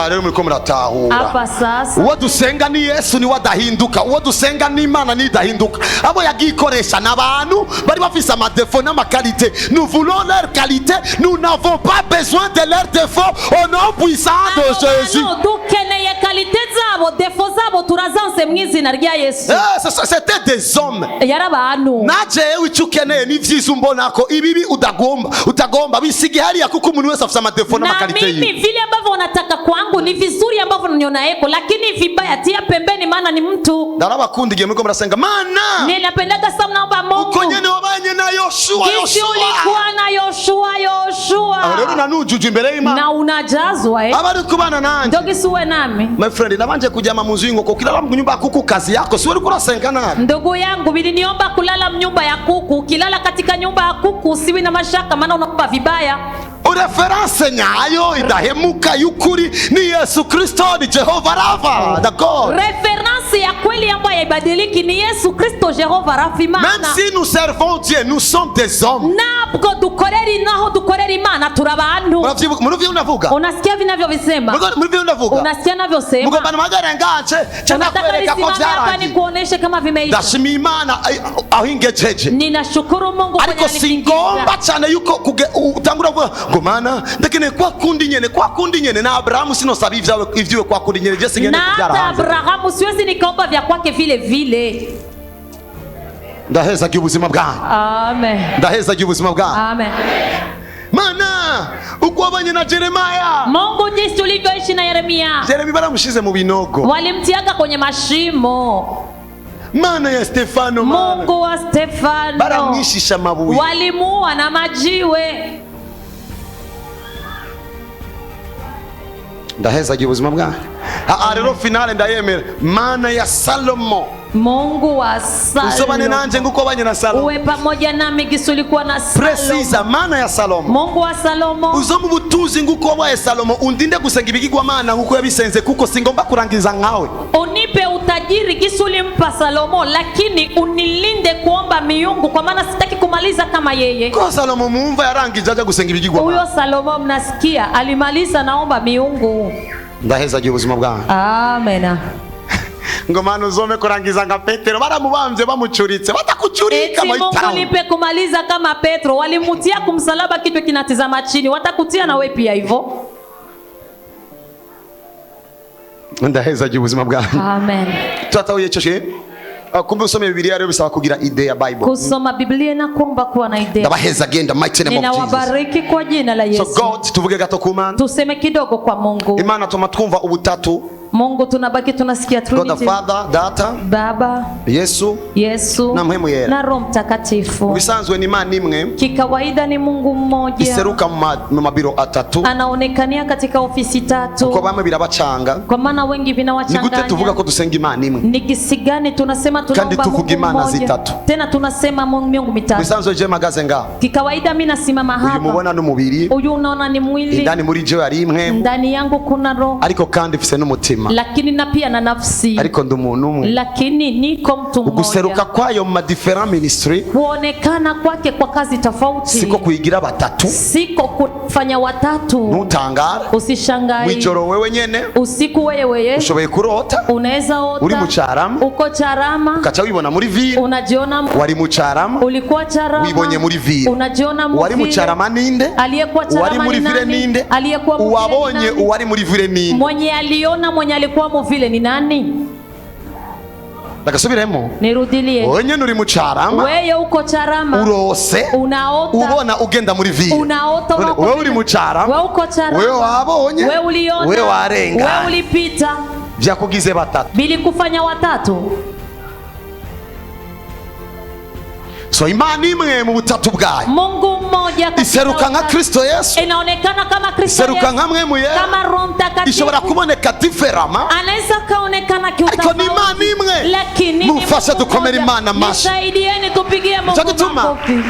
Rero muriko muratahura. Hapa sasa uwo dusenga ni Yesu ni wadahinduka, uwo dusenga ni Imana ni dahinduka. Abo yagikoresha n'abantu bari bafise amadefo n'amakalite. Nous voulons leur qualité, nous n'avons pas besoin de leurs défauts au nom puissant de Jésus. Dukeneye kalite zabo, defo zabo turazanse mu izina rya Yesu. C'était des hommes. Yarabantu. Najewe icyo ukeneye ni vyiza umbona ko ibibi utagomba bisige hariya kuko umuntu wese afise amadefo n'amakalite yiwe. Na mimi vile ambavyo unataka kwangu ni vizuri ambavyo unaniona yako, lakini vibaya tia pembeni, maana ni mtu. Ndarabakundi gihe muriko murasenga Mana. Ninapendaga sana naomba Mungu. Uko nyene wabanye na Yoshua. Ulikuwa na Yoshua. Rero nanujuju imbere y'Imana. Na unajazwa abari kubana nanje. Ndogi suwe nami. My friend, nabanje kujama mu nzu y'ingoko kilala mu nyumba kuku kazi yako si uri kurasenga nabi. Ndugu yangu biliniomba kulala mnyumba ya kuku, kilala katika nyumba ya kuku usiwi na mashaka, maana unaomba vibaya. Reference nyayo idahemuka y'ukuri ni Yesu Kristo, ni Jehova Rafa, the God. Reference ya kweli ambayo haibadiliki ni Yesu Kristo, Jehova Rafa, Imana. Même si nous servons Dieu, nous sommes des hommes. Nabwo dukorera Imana turabantu. Muruvyo unavuga? Unasikia vinavyovisema? Muruvyo unavuga? Unasikia navyosema? Mugomba magara ngache cyana kwereka ko byaranje. Nikuoneshe kama vimeisha. Ndashima Imana ahingejeje. Ninashukuru Mungu kwa nini singomba cyane yuko utangura vuga ngo Mana ndakene kwa kundi nyene na Abrahamu sino sabi ivyiwe kwa kundi nyene je singene kubyara hanze. Na Abrahamu siwezi nikaomba vya kwake vile vile. Ndaheza ubuzima bwawe. Amen. Ndaheza ubuzima bwawe. Amen. Mana uko wabanye na Yeremia. Mungu jinsi ulivyoishi na Yeremia. Yeremia baramushize mu binogo. Walimtiaga kwenye mashimo. Mana ya Stefano. Mungu wa Stefano. Baramwishisha mabuye. Walimuua na majiwe. Ndaheza ubuzima bwawe. Rero finale ndayemera. Mana ya Salomo. Mungu wa Salomo. Usobane nanje nguko banye na Salomo. Uwe pamoja nami gisulikuwa na Salomo. Precisa Mana ya Salomo. Mungu wa Salomo. Uzomu butuzi nguko wa Salomo undinde gusenga ibigirwa Mana nguko yabisenze kuko singomba kurangiza nkawe. Unipe utajiri gisulimpa Salomo, lakini unilinde kuomba miungu kwa maana sitaki kumaliza kama yeye. Kwa Salomo muumva yarangije aje gusenga ibigirwa Mana. Huyo Salomo mnasikia alimaliza naomba miungu. Ndaheza ubuzima bwawe. Amen. Ngomano uzome kurangiza nga Petero baramubamvye bamucuritse batakucurika Mungu nipe kumaliza kama Petro, walimutia kumsalaba kitu kinatizama chini, watakutia na wewe pia hivyo. ndaheza ubuzima bwawe. Amen. Twatahuye cyo kumbe usome Biblia rero bisaba kugira idea ya Bible. Kusoma Biblia na kuomba kuwa na idea. Ndabaheza agenda mighty name of Jesus. Ninawabariki kwa jina la Yesu. So God, tuvuge gato ku Imana. Tuseme kidogo kwa Mungu. Imana twumva ubutatu. Mungu tunabaki tunasikia Trinity. God the Father, Data, Baba, Yesu na Mpwemu Yera. Na Roho Mtakatifu. Bisanzwe ni Imana imwe. Kikawaida ni Mungu mmoja. Iseruka mu mabiro atatu. Anaonekania katika ofisi tatu. Uko bamwe birabacanga. Kwa maana wengi vinawachanganya. Ni gute tuvuga ko dusenga Imana imwe? Ni kisi gani tunasema tunaomba Mungu mmoja? Tena tunasema miungu mitatu. Bisanzwe je magaze nga. Kikawaida mimi nasimama hapa. Uyu mubona n'umubiri. Uyu unaona ni mwili. Ndani muri je ari imwe. Ndani yangu kuna roho. Ariko kandi mfise n'umutima. Lakini na pia na nafsi. Ariko ndi umuntu umwe. Lakini niko mtu mmoja. Uguseruka kwayo mu different ministry. Kuonekana kwake kwa kazi tofauti. Siko kuigira batatu. Siko kufanya watatu. Ntutangara. Usishangae. Mwijoro wewe nyene. Usiku wewe. Ushoboye kurota. Unaweza ota. Uri mu Carama. Uko Carama. Ukacha wibona muri ville. Unajiona wari mu Carama. Ulikuwa Carama. Wibonye muri ville. Unajiona mu wari mu Carama ninde? Aliyekuwa Carama wari muri ville ninde? Aliyekuwa mu wabonye uwari muri ville ninde? Mwenye aliona mwenye alikuwa mu ville ni nani? Nakasubiremo. Nirudilie. Onye nuri mu Carama. Wewe uko Carama. Urose. Unaota. Ubona ugenda muri ville. Unaota wako. Wewe uri mu Carama. Wewe uko Carama. Wewe wabonye. Wewe uliona. Wewe warenga. Wewe ulipita. Vyakugize batatu. Bili kufanya watatu. So Imana imwe mu butatu bwayo. Mungu mmoja iseruka nka Kristo Yesu. Inaonekana kama Kristo Yesu. Iseruka nka Mpwemu Yera. Kama Roho Mtakatifu. Ishobora kuboneka diferama. Anaweza kaonekana kiutofauti. Ariko ni Imana imwe. Lakini mufashe dukomere Imana mashi. Nisaidieni tupigie Mungu makofi.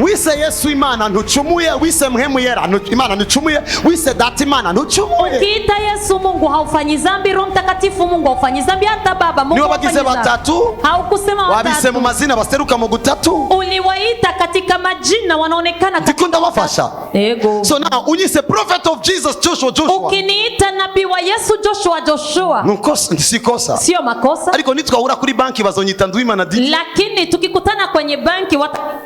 Wise Yesu Imana ntucumuye, wise Mpwemu Yera Imana ntucumuye, wise Data Imana ntucumuye. Ukiita Yesu Mungu haufanyi dhambi, Roho Mtakatifu Mungu haufanyi dhambi, hata Baba Mungu haufanyi dhambi. Niwabagize batatu. Haukusema watatu. Wabise mu mazina baseruka mu gutatu. Uliwaita katika majina wanaonekana ndikunda bafasha. Ego. So now unyise prophet of Jesus Joshua. Ukiniita nabii wa Yesu Joshua. Nukosa sikosa. Sio makosa. Ariko nitwahura kuri banki bazonyita Nduwimana DJ. Lakini tukikutana kwenye banki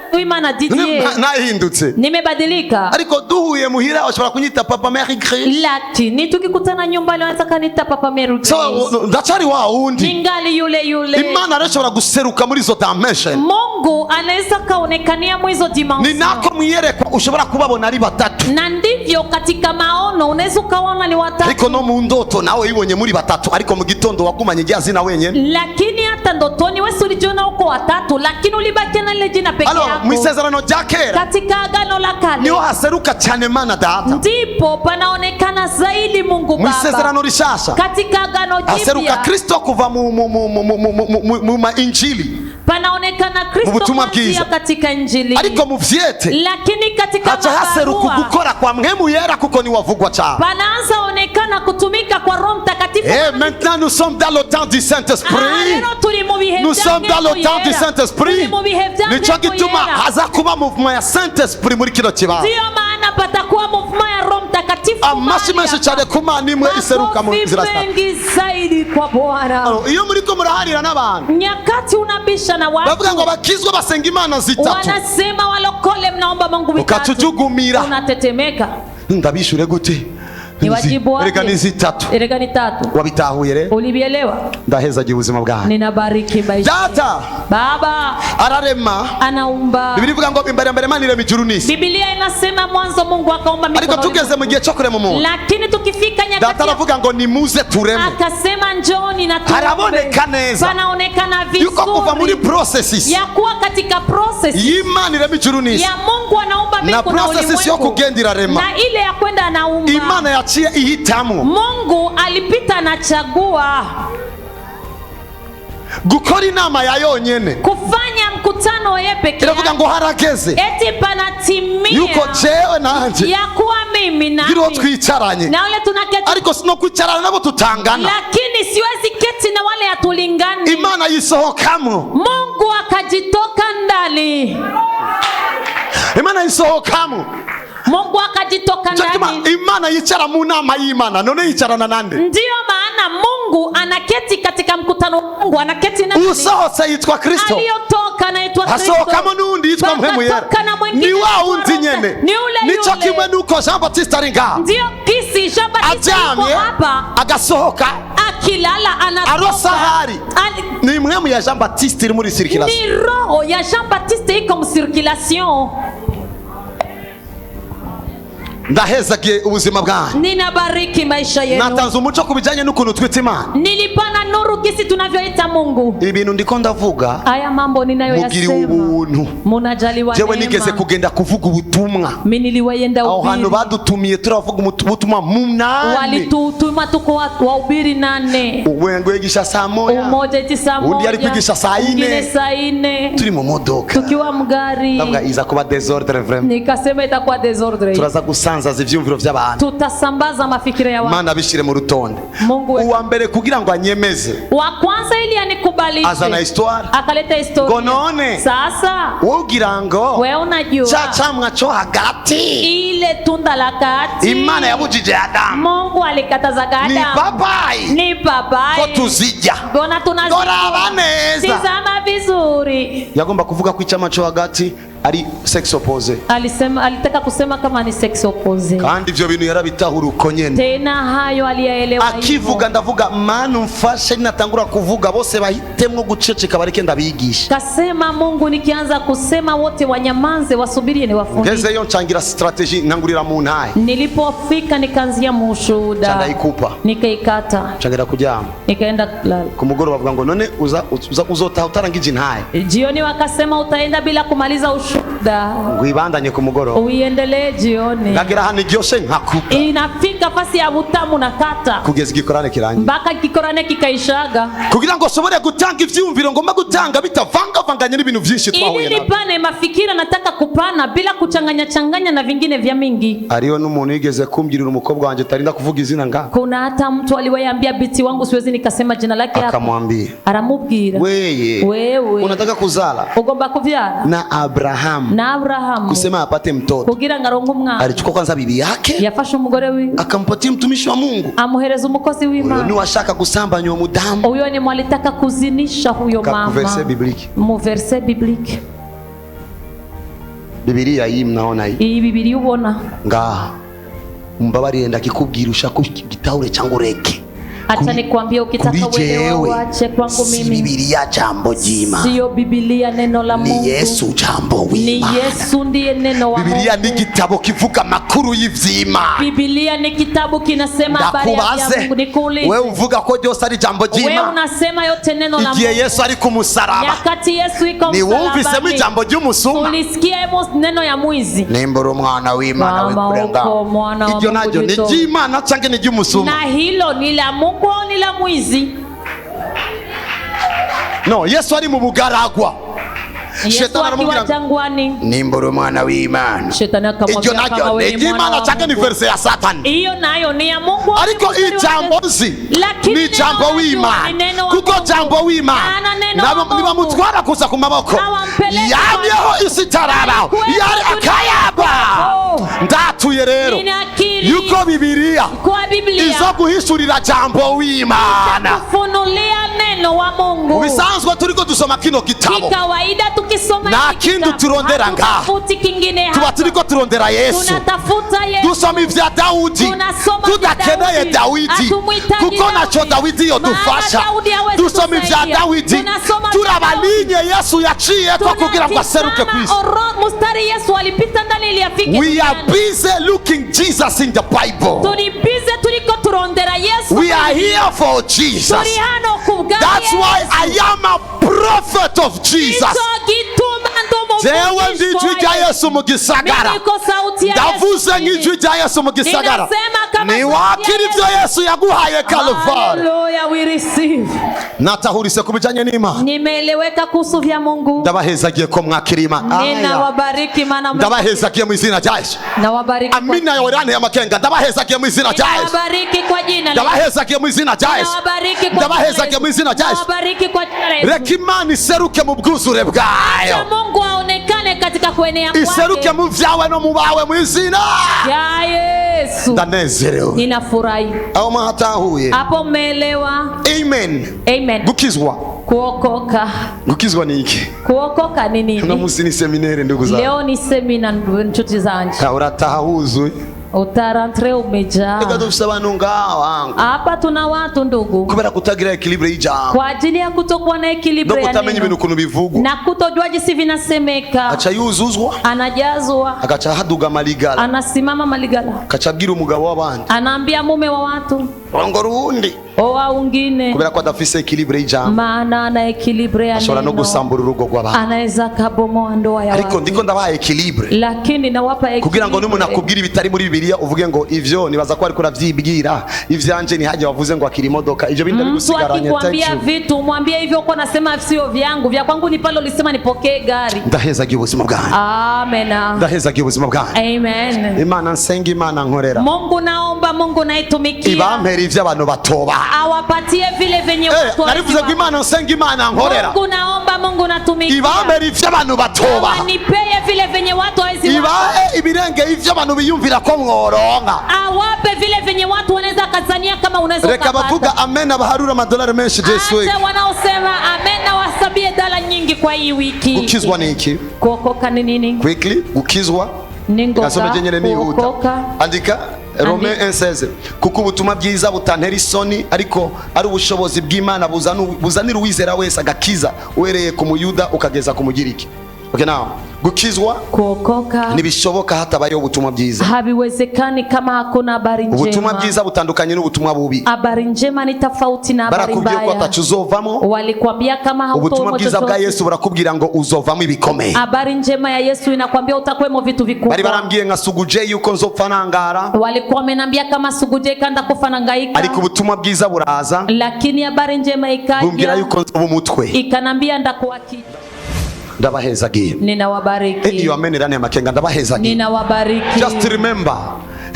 Nduwimana DJ. Nahindutse. Nimebadilika. Ariko duhuye muhira washobora kunyita Papa Mary Grace. Lakini tukikutana nyumbani wanaweza kanita Papa Mary Grace. So ndachari wa undi. Ningali yule. Imana arashobora guseruka muri zo dimension. Mungu anaweza kaonekania mwizo dimension. Ni nako mwiyerekwa ushobora kubabona ari batatu. Na ndivyo katika maono unaweza kaona ni watatu. Ariko no mu ndoto nawe ibonye muri batatu, ariko mu gitondo wagumanye jya zina wenyene. Lakini hata ndotoni wewe ulijiona uko watatu, lakini ulibaki na ile jina peke yako. Mwisezerano rya kera. Katika agano la kale. Niho haseruka cyane Mana Data. Ndipo panaonekana zaidi Mungu Baba. Mwisezerano rishasha. Katika agano jipya. Haseruka Kristo kuva mu injili. Panaonekana Kristo kuanzia katika injili. Ariko mu vyete. Lakini katika hacha haseruka gukora kwa Mpwemu Yera kuko ni wavugwa cyane. Panaanza onekana kutumika kwa Roho Mtakatifu. Et maintenant nous sommes dans le temps du Saint-Esprit. Nous sommes dans le temps du Saint-Esprit. Nico gituma haza kuba mouvement ya Saint-Esprit muri kino kibazo. Ndio maana patakuwa mouvement ya Roho Mtakatifu. Amashi menshi cyane kumana imwe iseruka mu nzira mengi zaidi kwa Bwana. Iyo muri ko muraharira n'abantu. Nyakati unabisha na watu. Bavuga ngo bakizwe basenga Imana zitatu. Wanasema walokole mnaomba Mungu vitatu. Ukatujugumira. Unatetemeka. Ndabishure gute? Ni wajibu wake. Erega ni zitatu. Erega ni tatu. Wabitahuye rero. Ulibielewa? Ndaheza ubuzima bwawe. Ninabariki maisha. Data. Baba. Ararema. Anaumba. Biblia ivuga ngo imbere manire mijuru n'isi. Biblia inasema mwanzo Mungu akaumba mbingu. Ariko tugeze mu gihe cyo kurema umuntu. Lakini tukifika nyakati. Data aravuga ngo nimuze tureme. Akasema njooni na tureme. Haraboneka neza. Panaonekana vizuri. Yuko kuva muri processes. Ya kuwa katika process. Imana irema ijuru n'isi. Ya Mungu anaumba mbingu na ulimwengu. Na process yo kugendera rema. Na ile ya kwenda anaumba. Imana yaciye ihitamo. Mungu alipita na chagua gukora inama ya yonyene, kufanya mkutano yeye pekee. Iravuga ngo harageze eti panatimia yuko jewe nanje ya kuwa mimi na ngiro twicaranye na wale tunaketi, ariko sino kwicarana nabo tutangana, lakini siwezi keti na wale atulingani. Imana yisohokamo, Mungu akajitoka ndani. Imana yisohokamo, Mungu akajitoka ndani. Imana yicara mu nama y'Imana, none yicarana nande? Ndio maana Mungu anaketi katika mkutano. Mungu anaketi na usohotse yitwa Kristo, aliyotoka anaitwa Kristo, hasohokamo nundi yitwa Mpwemu Yera, ni wa undi nyene, nico kimwe nuko Jean Baptiste ari ngaha. Ndio kisi Jean Baptiste yuko hapa agasohoka akilala anatoka. Arosahari ni Mpwemu ya Jean Baptiste iri muri circulation. Ni roho ya Jean Baptiste iko mu circulation. Ndahezagiye ubuzima bwanyu. Ninabariki maisha yenu. Natanze umuco kubijanye n'ukuntu twita Imana. Nilipana nuru gisi tunavyoita Mungu. Ibintu ndiko ndavuga. Aya mambo ninayoyasema. Mugiri ubuntu. Munajaliwa neema. Jewe nigeze kugenda kuvuga ubutumwa. Mimi niliwayenda ubiri. Aho hantu badutumiye turavuga ubutumwa munane. Walitutuma tuko wahubiri 8. Uwengo yigisha saa moya. Umoja iti saa moja. Undi ari kwigisha saa 4. Ungine saa 4. Turi mu modoka. Tukiwa mgari. Ndavuga iza kuba desordre vraiment. Nikasema itakuwa desordre. Turaza gusanzaza ivyumviro vy'abantu. Tutasambaza mafikira ya watu. Mana bishire mu rutonde. Mungu wetu. Uwa mbere kugira ngo anyemeze. Wa kwanza ili anikubalishe. Azana histoire. Akaleta historia. Gonone. Sasa. Wogira ngo. Wewe unajua. Chamwa cho hagati. Ile tunda la kati. Imana yabujije Adamu. Mungu alikataza Adamu. Ni papai. Ni papai. Ko tuzija. Gona tunazija. Goraba neza. Tizama vizuri. Yagomba kuvuga ko icyama cyo hagati ari sex opposé. Alitaka kusema kama ni sex opposé. Kandi ivyo bintu yarabitahura uko nyene. Tena hayo aliyaelewa hivyo. Akivuga ndavuga manu mfashe natangura kuvuga bose bahitemwo guceceka bareke ndabigisha. Kasema Mungu nikianza kusema wote wanyamanze wasubirie ni wafundishe. Ngeze yo nchangira strategy nangurira mu ntaye. Nilipofika nikaanzia mushuhuda. Chanda ikupa. Nikaikata. Changira kujama. Nikaenda kulala. Kumugoro bavuga ngo none uzota utarangije ntaye. Jioni wakasema utaenda bila kumaliza ushuhuda. Ngwibandanye kumugoro. Uiendelee jioni. Ngagira hani gyoshe nkakupa. Inafika fasi ya butamu na kata. Kugeza igikorane kirangiye. Mbaka igikorane kikaishaga. Kugira ngo sobore gutanga ivyumviro ngomba gutanga bitavanga vanganye n'ibintu vyinshi twahuye nabyo. Ili nipane mafikira nataka kupana bila kuchanganya na vingine vya mingi. Ariyo n'umuntu yigeze kumbwirira umukobwa wanje tarinda kuvuga izina nga. Kuna hata mtu aliwaambia biti wangu siwezi nikasema jina lake hapa. Akamwambia. Aramubwira. Wewe. Unataka kuzala? Ugomba kuvyara. Na Abraham. Kusema apate mtoto. Kugira ngarongo umwana. Alichukua kwanza bibi yake. Yafasha umugore wiwe. Akampatia mtumishi wa Mungu. Amuhereza umukozi w'Imana. Ni washaka kusambanya umudamu. Huyo ni mwalitaka kuzinisha huyo mama. Verset biblique. Mu verset biblique. Biblia hii mnaona hii. Hii Biblia ubona. Mbabari enda kikubwira ushaka gitahure cyangwa ureke. Acha nikwambie ukitaka uelewe uache kwangu mimi. Si Biblia jambo jima. Sio Biblia neno la Mungu. Ni Yesu jambo w'Imana. Ni Yesu ndiye neno wa Mungu. Biblia ni kitabu kivuga makuru y'ivyima. Biblia ni kitabu kinasema habari ya Mungu. Nikuulize. Wewe uvuga ko byose ari jambo jima. Wewe unasema yote neno la Mungu. Igihe Yesu ari ku musaraba. Nyakati Yesu iko msalabani. Ni wumvise mu jambo ry'umusuma. Ulisikia neno ya mwizi. Nimbura umwana w'Imana w'ikurenga. Ibyo najyo ni ry'Imana canke ni ry'umusuma. Na hilo ni la Mungu au ni la mwizi? No, Yesu ari mu bugaragwa. Yesu akiwa jangwani. Nimbura umwana w'Imana. Shetani akamwambia kama wewe ni mwana wa Mungu. Ni verse ya Satani. Hiyo nayo ni ya Mungu. Ariko ijambo nzi ni jambo w'Imana. Kuko jambo w'Imana niba mutwara kuza ku maboko yamyeho isi taraba yari akayaba. Ndatuye rero yuko Biblia izo guhishurira jambo w'Imana. Kufunulia neno wa Mungu. Bisanzwe turiko dusoma kino gitabo. Kawaida tukisoma na kindu turondera ngaha. Tuba turiko turondera Yesu. Tunatafuta Yesu. Dusoma ivya Daudi. Tudakeneye Dawidi. Kuko nacho Dawidi yodufasha. Dusoma ivya Dawidi. Turabalinye Yesu yaciye ko kugira ngo aseruke kwisi. Mustari Yesu alipita ndani ili afike. We are busy looking Jesus in the Bible. Turi busy turiko turondera Yesu. We are here for Jesus. Turi hano kubwa. That's why I am a prophet of Jesus. Jewe ndijwi rya Yesu mu gisagara. Ndavuze nk'ijwi rya Yesu mu gisagara. Ni wakira ivyo Yesu yaguhaye Kalvari. Hallelujah, we receive. Natahurise kubijanye n'Imana. Nimeeleweka kuhusu vya Mungu. Ndabahezagiye ko mwakira Imana. Ninawabariki maana ndabahezagiye mu izina rya Yesu. Nawabariki. Amina yorane ya makenga. Ndabahezagiye mu izina rya Yesu. Nawabariki kwa jina la Yesu. Ndabahezagiye mu izina rya Yesu. Ndabahezagiye mu izina rya Yesu. Nawabariki kwa jina la Yesu. Reka Imana iseruke mu bwuzure bwayo. Mungu aonekane katika kuenea kwake. Iseruke mu vyawe no mu bawe mu izina ya Yesu. Ndanezerewe. Ninafurahi. Au mahatahuye. Hapo umeelewa? Amen. Amen. Gukizwa. Kuokoka. Gukizwa ni iki? Kuokoka ni nini? Tuna musi ni seminari ndugu zangu. Leo ni semina nchuti zangu. Urataha huzuye. utarantre umejaa. Ega dufise abantu ngaho wangu. Hapa tuna watu ndugu, kubera kutagira equilibre y'ijambo, kwa ajili ya kutokuwa na equilibre ya kutamenya ibintu ukuntu bivugwa na kutojua jinsi vinasemeka, acha yuzuzwa, anajazwa, agacha haduga maligala, anasimama maligala, akacabwira umugabo w'abandi, anaambia mume wa watu rongora uwundi oa wengine, kubera ko adafise equilibre y'ijambo, maana ana equilibre ya neno, ashobora no gusambura urugo rw'abantu, anaweza kabomoa ndoa ya watu. Ariko ndiko ndabaha equilibre, lakini nawapa equilibre kugira ngo n'umuntu akubwira ibitari muri Bibiliya uvuge ngo ivyo nibaza ko ariko ravyibwira, ivyanje ni haje wavuze ngo akiri imodoka, ivyo bindi ari gusigaranye. Akikwambia vitu mwambie hivyo uko nasema sio vyangu, vya kwangu ni pale ulisema nipokee gari. Ndahezagiye ubuzima bwanjye. Amen. Ndahezagiye ubuzima bwanjye. Amen. Imana nsenga, Imana nkorera. Mungu naomba, Mungu naitumikia, ibampera ivyo abantu batoba, awapatie vile venye watu narivuze ko Imana nsenga, Imana nkorera. Mungu naomba, Mungu natumikia, ibampera ivyo abantu batoba, nipeye vile venye watu hawezi, ibahe ibirenge ivyo abantu biyumvira ko mworonka, awape vile venye watu wanaweza kazania kama unaweza kupata. Reka bavuga amen abaharura amadolari menshi this week. Acha wanaosema amen na wasabie dala nyingi kwa hii wiki. Gukizwa ni iki? Kuokoka ni nini? Quickly, gukizwa ningoka, kuokoka. Andika Rome 1:16, kuko ubutumwa bwiza butantera isoni, ariko ari ubushobozi bw'Imana buzanira uwizera wese agakiza, uhereye ku muyuda ukageza ku mugiriki. Okay, now gukizwa, kuokoka ntibishoboka hatabayeho ubutumwa bwiza. Habiwezekani kama hakuna habari njema. Ubutumwa bwiza butandukanye n'ubutumwa bubi. Habari njema ni tofauti na habari mbaya. Barakubwiye ko atacuzovamo. Walikwambia kama hautomo. Ubutumwa bwiza bwa Yesu burakubwira ngo uzovamo ibikomeye. Habari njema ya Yesu inakwambia utakwemo vitu vikubwa. Bari barambwiye nka suguje yuko nzopfa nangara. Walikuwa wamenambia kama suguje kanda kufa nangaika. Ariko ubutumwa bwiza buraza. Lakini habari njema ikaja. Bumbwira yuko nzoba umutwe. Ikanambia ndakuwa kichwa. Ndabahezagiye. Ninawabariki. Iyo amenerane amakenga ndabahezagiye. Ninawabariki. Just remember.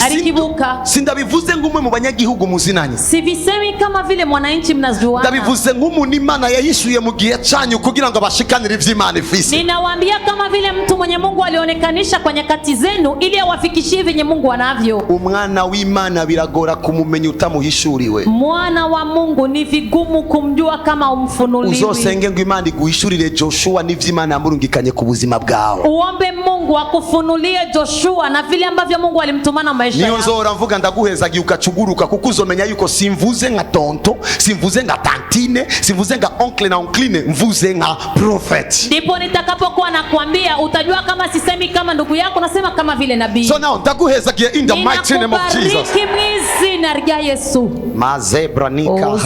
Arikibuka. Sindabivuze ngumwe mu banyagihugu muzinanye. Sivisemi kama vile mwananchi mnajuana. Ndabivuze ngumuntu Imana yayishuye mu gihe cyanyu kugira ngo abashikanire ivy'Imana ifise. Ninawaambia kama vile mtu mwenye Mungu alionekanisha kwa nyakati zenu ili awafikishie venye Mungu anavyo. Umwana w'Imana biragora kumumenya utamuhishuriwe. Mwana wa Mungu ni vigumu kumjua kama umfunuliwi. Uzosenge ngo Imana iguhishurire Joshua n'ivy'Imana yamurungikanye ku buzima bwawe. Uombe Mungu akufunulie Joshua na vile ambavyo Mungu alimtumana maisha yako. Niyo nzora mvuga ndaguhezagiye ukacuguruka, kuko uzomenya yuko simvuze nka tonto, simvuze nka tantine, simvuze nka oncle na oncline, mvuze nka prophet. Ndipo nitakapokuwa nakwambia utajua kama sisemi kama ndugu yako, nasema kama vile nabii. So now ndaguhezagiye in the mighty name of Jesus. Kimwizi na Yesu. Mazebranika.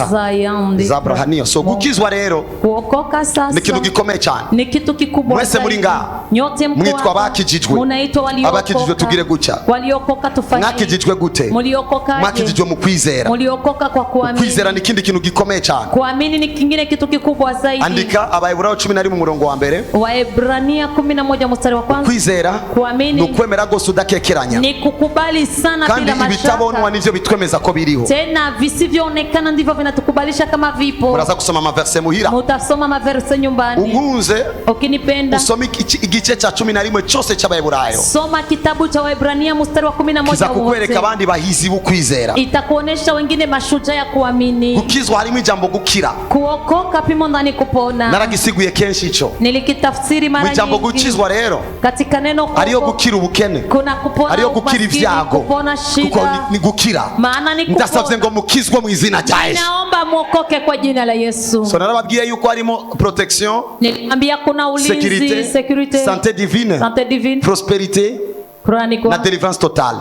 Zabrahania. So gukizwa rero. Kuokoka sasa. Ni kitu gikomeye cyane. Ni kitu kikubwa. Mwese muri nga. Nyote mko. Mwitwa bakijijwe. Munaitwa waliokoka. Abakijijwe tugire guca. Waliokoka tufanye. Mwakijijwe gute? Muliokoka. Mwakijijwe mu kwizera. Muliokoka kwa kuamini. Kwizera ni kindi kintu gikomeye cyane. Kuamini ni kingine kitu kikubwa zaidi. Andika Abaheburania 11 murongo wa mbere. Waebrania 11 mstari wa kwanza. Kwizera kuamini nukwemera gose udakekeranya. Ni kukubali sana bila mashaka. Kandi ibitabonwa nivyo bitwemeza ko biriho. Tena visivyoonekana ndivyo vinatukubalisha kama vipo. Muraza kusoma maverse muhira. Mutasoma maverse nyumbani. Ungunze. Ukinipenda. Usome igice cha 11 cyose cy'Abaheburania. Soma kitabu cha Waebrania mstari wa 11 wote. Kukwereka abandi bahizi bukwizera. Itakuonesha wengine mashujaa ya kuamini. Gukizwa harimo ijambo gukira. Kuokoka pimo ndani kupona. Naragisiguye kenshi ico. Nilikitafsiri mara nyingi. Ijambo gukizwa rero. Katika neno kuokoka. Ariyo gukira ubukene. Kuna kupona. Ariyo gukira ivyago. Kupona shida. Kuko ni gukira. Maana ni kupona. Ndasavye ngo mukizwe mu izina rya Yesu. Naomba muokoke kwa jina la Yesu. So narababwiye yuko harimo protection. Niliambia kuna ulinzi, security, santé divine, prospérité na délivrance totale.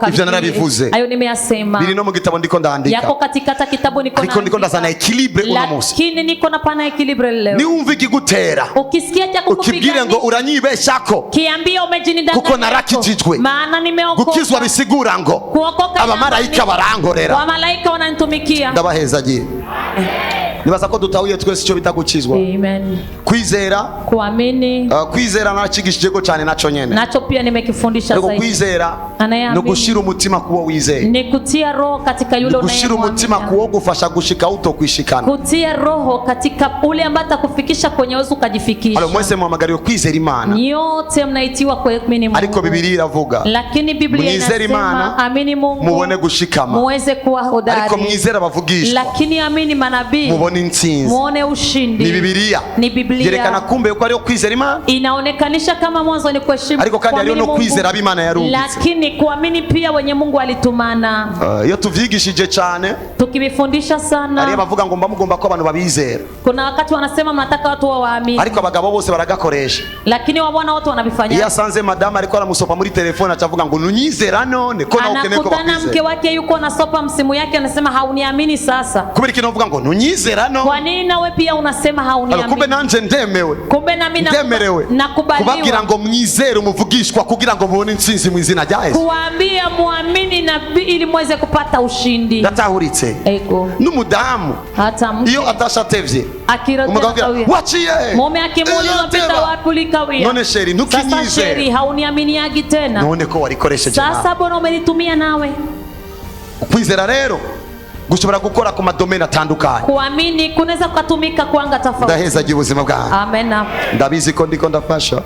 Ivyo narabivuze. Ayo nimeyasema. Biri no mu gitabo ndiko ndandika. Yako katika kitabu niko ndazana equilibre uno munsi. Lakini niko napana equilibre leo. Ni umva ikigutera. Ukisikia cha kukupiga. Ukibwire ngo uranyibeshako. Kiambia umejinidanganya. Kuko narakijijwe. Maana nimeokoka. Gukizwa bisigura ngo. Kuokoka. Abamarayika barangorera. Wamalaika wananitumikia. Ndabahezagiye. Nibaza ko dutahuye twese icyo bita gukizwa. Amen. Kwizera. Kuamini. Kwizera nakigishije ko cyane naco nyene. Nacho pia nimekifundisha zaidi. Kwizera no gushira umutima kuwo wizeye. Ni kutia roho katika yule unayemwamini. Gushira umutima kuwo gufasha gushika utokwishikana. Kutia roho katika ule ambaye atakufikisha kwenye uwezo ukajifikisha. Alo mwese muhamagariwe kwizera Imana. Nyote mnaitiwa kuamini Mungu. Ariko Biblia iravuga. Lakini Biblia inasema amini Mungu. Mubone gushikama. Muweze kuwa hodari. Ariko mwizera bavugishwa. Lakini amini manabii. mubone intsinzi, muone ushindi. Ni Biblia. Ni Biblia. Yerekana kumbe yuko ariyo kwizera Imana. Inaonekanisha kama mwanzo ni kuheshimu, ariko kandi ariyo no kwizera ab'Imana yarungitse. Lakini kuamini pia wenye Mungu alitumana. Iyo tuvyigishije cyane, tukibifundisha sana, ari bavuga ngo mugomba ko abantu babizera. Kuna wakati wanasema mnataka watu waamini, ariko abagabo bose baragakoresha, lakini wabona watu wanabifanya. Iyo asanze madama ariko aramusopa muri telefone acavuga ngo nunyizera none ko nawe ukeneye ko babizera. Anakutana mke wake yuko nasopa msimu yake, anasema hauniamini sasa. Kubera ikintu uvuga ngo nunyizera no. Kwa nini nawe pia unasema hauniamini? Kumbe nanje ndemewe. Kumbe na mimi nakubaliwa. Kubagira ngo mwizere umuvugishwa kugira ngo mubone intsinzi mu izina rya Yesu. Kuambia muamini na ili muweze kupata ushindi. Datahuritse. Ego. N'umudamu. Hata mke. Iyo atashatevye. Akirotera wachiye. Mume akimuuliza pita wapi ulikawia. None sheri ntukinyizere. Sasa sheri hauniaminiagi tena. None ko warikoresheje nawe. Sasa bona umenitumia nawe. Kwizera rero gushobora gukora ku madomeni atandukanye. Kuamini kunaweza kutumika kwanga tofauti. Ndaheza ubuzima bwangu. Amen. Ndabizi ko ndiko ndafasha.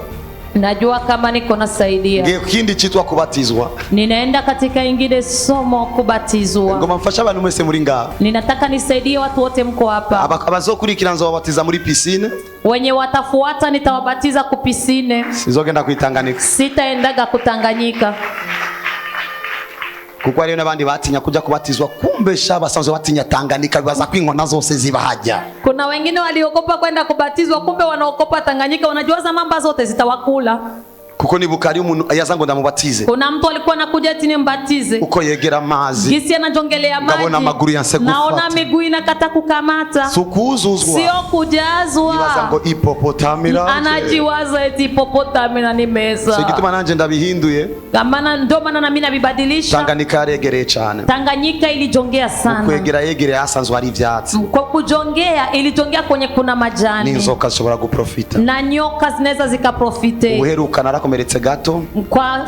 Najua kama niko nasaidia. Ngiye kindi chitwa kubatizwa. Ninaenda katika ingine somo kubatizwa. Ngoma mfasha abantu mwese muri ngaho. Ninataka nisaidie watu wote mko hapa. Abazokurikira nzobabatiza muri piscine. Wenye watafuata nitawabatiza ku piscine. Sizogenda kuitanganyika. Sitaendaga kutanganyika. Kuko ariyo nabandi batinya kuja kubatizwa, kumbe basanzwe batinya Tanganyika, bibaza ko inkona zose zibahaja. Kuna wengine waliogopa kwenda kubatizwa, kumbe wanaogopa Tanganyika, wanajiwaza mamba zote zitawakula. Kuko nibuka ari umuntu yazango ndamubatize. Kuna mtu alikuwa anakuja ati nimbatize. Uko yegera amazi. Gisi anajongelea maji. Ngabona amaguru yanse gufata. Naona miguu inakata kukamata. Sukuzuzwa. Sio kujazwa. Yibaza ngo hipopotamira. Anajiwaza eti hipopotamira ni meza. Sio gituma nanje ndabihinduye. Kamana ndo maana na mimi nabibadilisha. Tanganyika yaregereye cyane. Tanganyika ilijongea sana. Kwegera yegereye asanzwe ari ivyatsi. Kwa kujongea ilijongea kwenye kuna majani. N'inzoka zishobora guprofita. Na nyoka zinaweza zikaprofite. Uheruka narakomeretse gato. Kwa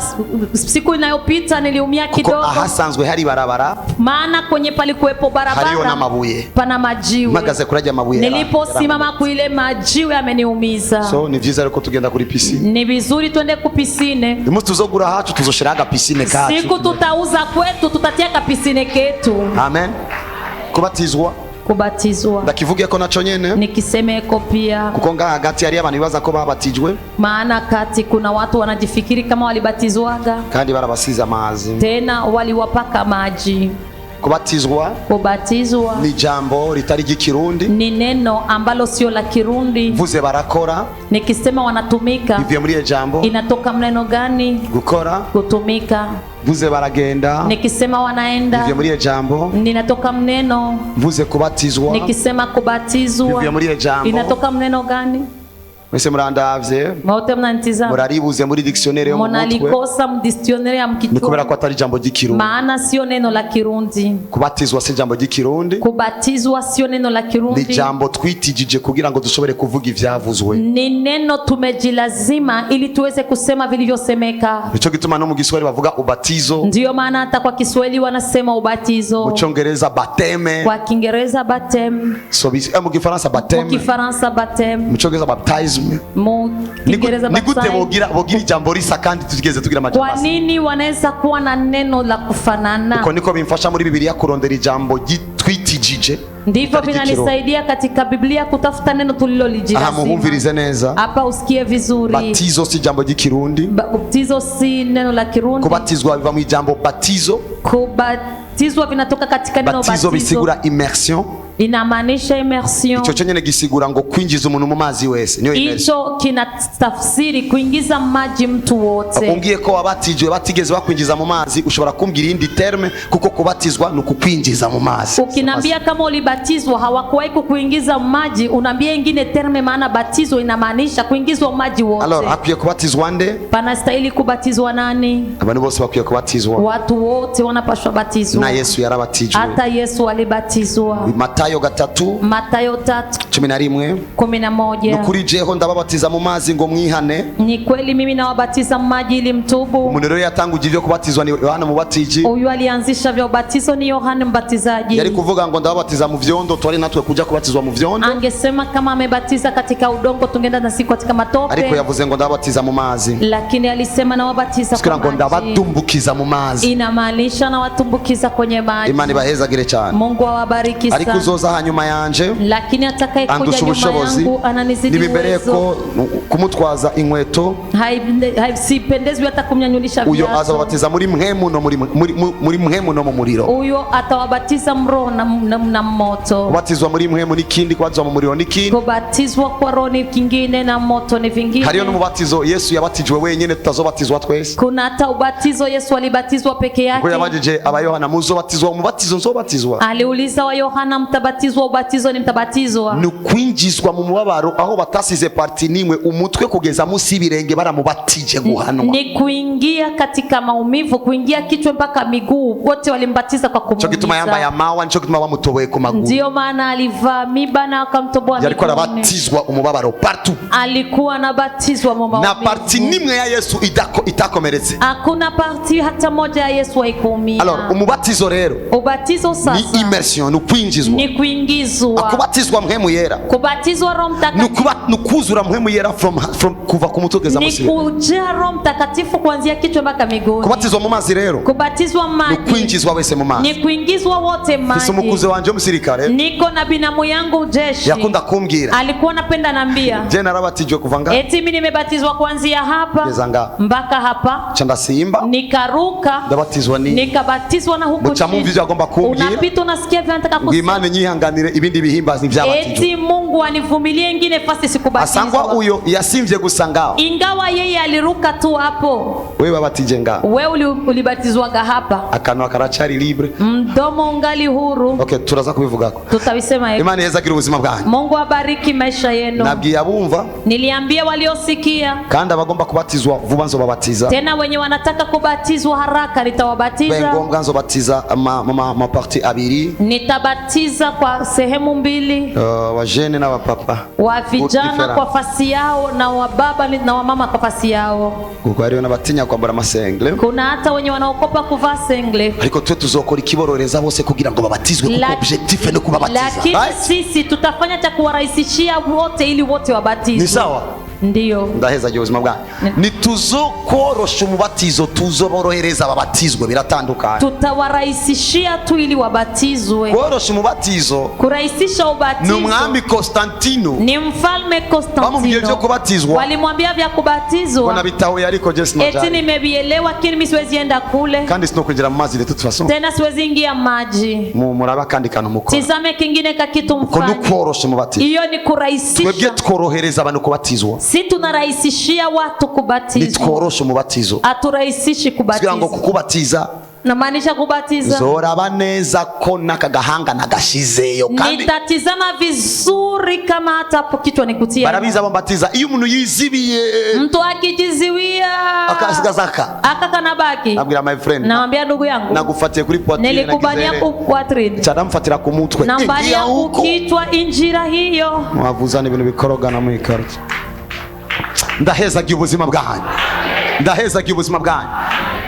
siku inayopita niliumia kidogo. Kuko ahasanzwe hari barabara. Maana kwenye palikuwepo barabara. Hariyo na mabuye. Pana majiwe. Magaze kuraja mabuye. Niliposimama kuile majiwe ameniumiza. So ni vyiza reko tugenda kuri piscine. Ni vizuri twende ku piscine. Imusi tuzogura hacu tuzoshiraga piscine kacu. Siku tutauza kwetu tutatiaka piscine ketu. Amen. Kubatizwa. Kubatizwa. Ndakivuge ko naco nyene. Nikisemeko pia. Kuko nga hagati hari abantu bibaza ko babatijwe. Maana kati kuna watu wanajifikiri kama walibatizwaga. Kandi barabasiza amazi. Tena waliwapaka maji. Kubatizwa ni jambo ritari ry'ikirundi, ni neno ambalo sio la Kirundi. Vuze barakora, nikisema wanatumika, bivuye muri jambo inatoka mneno gani? Gukora, kutumika. Vuze baragenda, nikisema wanaenda, bivuye muri jambo ninatoka mneno. Vuze kubatizwa, nikisema kubatizwa, bivuye muri jambo inatoka mneno gani? Mwese murandavye, mwote mnantiza, muraribuze muri dictionnaire yo mu mutwe, munalikosa mu dictionnaire ya mkichwa, nikubera ko atari jambo ry'ikirundi, maana sio neno la Kirundi. Kubatizwa si jambo ry'ikirundi, kubatizwa sio neno la Kirundi, ni jambo twitijije kugira ngo dushobore kuvuga ivyavuzwe, ni neno tumejilazima ili tuweze kusema vilivyosemeka. Nico gituma no mu Kiswahili bavuga ubatizo, ndio maana hata kwa Kiswahili wanasema ubatizo, mu Cyongereza bapteme, kwa Kiingereza bapteme, mu Gifaransa bapteme, mu Kifaransa bapteme, mu Cyongereza baptism. Nigute bogira ijambo risa kandi tugeze tugira amajambo. Kwa nini wanaweza kuwa na neno la kufanana? Uko niko bimfasha muri Biblia kurondera ijambo twitijije. Ndivyo vinanisaidia katika Biblia kutafuta neno tulilolijilazima. Aha, muhumvirize neza. Hapa usikie vizuri. Batizo si jambo ry'ikirundi. Batizo si neno la Kirundi. Kubatizwa biva mu ijambo batizo. Kubatizwa vinatoka katika neno batizo. Batizo bisigura immersion. Inamaanisha immersion. Ico nyene gisigura ngo kwinjiza umuntu mu mazi wese. Niyo immersion. Ico kinatafsiri kuingiza maji mtu wote. Umbwiye ko wabatijwe batigeze bakwinjiza mu mazi, ushobora kumbwira indi terme kuko kubatizwa nukukwinjiza mu mazi. Ukinambia kama ulibatizwa hawakuwahi kukuingiza maji, unaambia ingine terme, maana batizo inamaanisha kuingizwa maji wote. Alors akwiye kubatizwa nde? Panastahili kubatizwa nani? Abantu bose bakwiye kubatizwa. Watu wote wanapaswa batizwa. Na Yesu yarabatijwe. Hata Yesu alibatizwa. Matayo 3. Matayo 3. 11. Nukuri jeho ndababatiza mu mazi ngo mwihane. Ni kweli mimi nawabatiza maji ili mtubu. Umuntu rero yatanguje ivyo kubatizwa ni Yohana Umubatizi. Huyu alianzisha vya ubatizo ni Yohana Mbatizaji. Yari kuvuga ngo ndababatiza mu vyondo, twari natwe kuja kubatizwa mu vyondo. Angesema kama amebatiza katika udongo tungeenda na siku katika matope. Ariko yavuze ngo ndababatiza mu mazi. Lakini alisema nawabatiza kwa maji. Ngo ndabatumbukiza mu mazi. Inamaanisha nawatumbukiza kwenye maji. Imana ibahezagire cyane. Mungu awabariki sana. Ariko uzoza hanyuma yanje lakini atakayekuja nyuma yangu ananizidi uwezo. Kumutwaza inkweto haisipendezwi hata kumnyanyulisha viatu. Uyo azabatiza muri Mpwemu no muri Mpwemu no mu muriro. Uyo atawabatiza mroho na moto. Kubatizwa muri Mpwemu ni kindi, kubatizwa mu muriro ni kindi. Kubatizwa kwa roho ni kingine na moto ni vingine. Hariyo n'umubatizo Yesu yabatijwe wenyene, tutazobatizwa twese. Kuna hata ubatizo Yesu alibatizwa peke yake. Ngo yabajije aba Yohana, muzobatizwa umubatizo nzobatizwa? Aliuliza wa Yohana, mtabatizwa ubatizo ni mtabatizwa? Ni kwinjizwa mu mubabaro aho batasize parti nimwe umutwe kugeza musi ibirenge baramubatije guhanwa. Ni kuingia katika maumivu, kuingia kichwa mpaka miguu, wote walimbatiza kwa kumuumiza. Cyo gituma yamba ya mawa, nico gituma bamutoboye ku maguru. Ndio maana alivaa miba na akamtoboa miguu. Alikuwa anabatizwa umubabaro partout. Alikuwa anabatizwa mu maumivu. Na parti nimwe ya Yesu itakomeretse. Hakuna parti hata moja ya Yesu haikuumia. Alors umubatizo rero, ubatizo sasa ni immersion, ni kuingizwa. Ni kuingizwa. Akubatizwa Mpwemu Yera. Kubatizwa Roho Mtakatifu. Ni kuzura Mpwemu Yera from kuva ku mutwe kugeza musi. Ni kujaa Roho Mtakatifu kuanzia kichwa mpaka miguu. Kubatizwa mu mazi rero. Kubatizwa maji. Ni kuingizwa wese mu mazi. Ni kuingizwa wote maji. Kisumukuze wanje umusirikare. Niko na binamu yangu jeshi. Yakunda kumbwira. Alikuwa anapenda nambia. Je, narabatijwe kuvanga? Eti mimi nimebatizwa kuanzia hapa mpaka hapa. Chanda simba. Nikaruka. Ndabatizwa ni. Nikabatizwa na huko chini. Muchamumvi agomba kumbwira. Unapita unasikia vile nataka kusema. Imana nyihanganire ibindi bihimbaza nivyabatijwe. Eti Mungu anivumilie ingine fasi sikubatizwa. Asangwa uyo yasimvye gusangao. Ingawa yeye aliruka tu hapo. Wewe babatije ngao. Wewe ulibatizwaga hapa. Akanwa karachari libre. Mdomo ungali huru. Okay, turaza kubivugako. Tutabisema hivi. Imana yezagira ubuzima bwanyu. Mungu abariki maisha yenu. Nabwiye abumva. Niliambia waliosikia. Kandi abagomba kubatizwa vuba nzobabatiza. Tena wenye wanataka kubatizwa haraka nitawabatiza. Bengombwa nzobatiza ma parti abiri. Nitabatiza kwa sehemu mbili. Wajene na wapapa. Wa vijana kwa fasi yao na wa baba na wa mama kwa fasi yao. Kuko hariyo nabatinya kwambara amasengle. Kuna hata wenye wanaokopa kuvaa sengle. Ariko twe tuzokora ikibororeza bose kugira ngo babatizwe kuko objectif no kubabatiza. Lakini sisi tutafanya cha kuwarahisishia wote ili wote wabatizwe. Ni sawa? Ndiyo. Ndaheza ubuzima bwanyu. Nituzokorosha umubatizo, tuzoborohereza ababatizwe, biratandukanye. Tutawarahisishia tu ili wabatizwe. Korosha umubatizo, kurahisisha ubatizo. Ni mwami Konstantino. Ni mfalme Konstantino. Bamubwiye byo kubatizwa. Walimwambia vya kubatizwa. Wana bitaho yariko Yesu majani. Eti nimebielewa lakini mimi siwezi enda kule. Kandi sinokwinjira mu mazi de toute façon. Tena siwezi ingia maji. Muraba kandi kanu mukora. Tizame kingine kakitu mfano. Ko nukorosha umubatizo. Iyo ni kurahisisha. Twebwe tworohereza abantu kubatizwa. Si tunarahisishia watu kubatizwa. Nitworosha umubatizo. Aturahisishi kubatizwa. Ngo kukubatiza namaanisha kubatiza. Zoraba neza ko nakagahanga nagashizeyo kandi nitatizama vizuri kama hata hapo kichwa nikutia. Barabiza bambatiza iyo umuntu yizibiye. Mtu akijiziwia akasigazaka akakanabaki. Nabwira my friend. Naambia ndugu yangu. Nagufatiye kuri poitrine. Nilikubania ku poitrine. Cyadamfatira ku mutwe. Nambania kichwa injira hiyo. Mwavuzana ibintu bikorogana mu ikarto. Ndaheza ubuzima bwanyu. Ndaheza ubuzima bwanyu.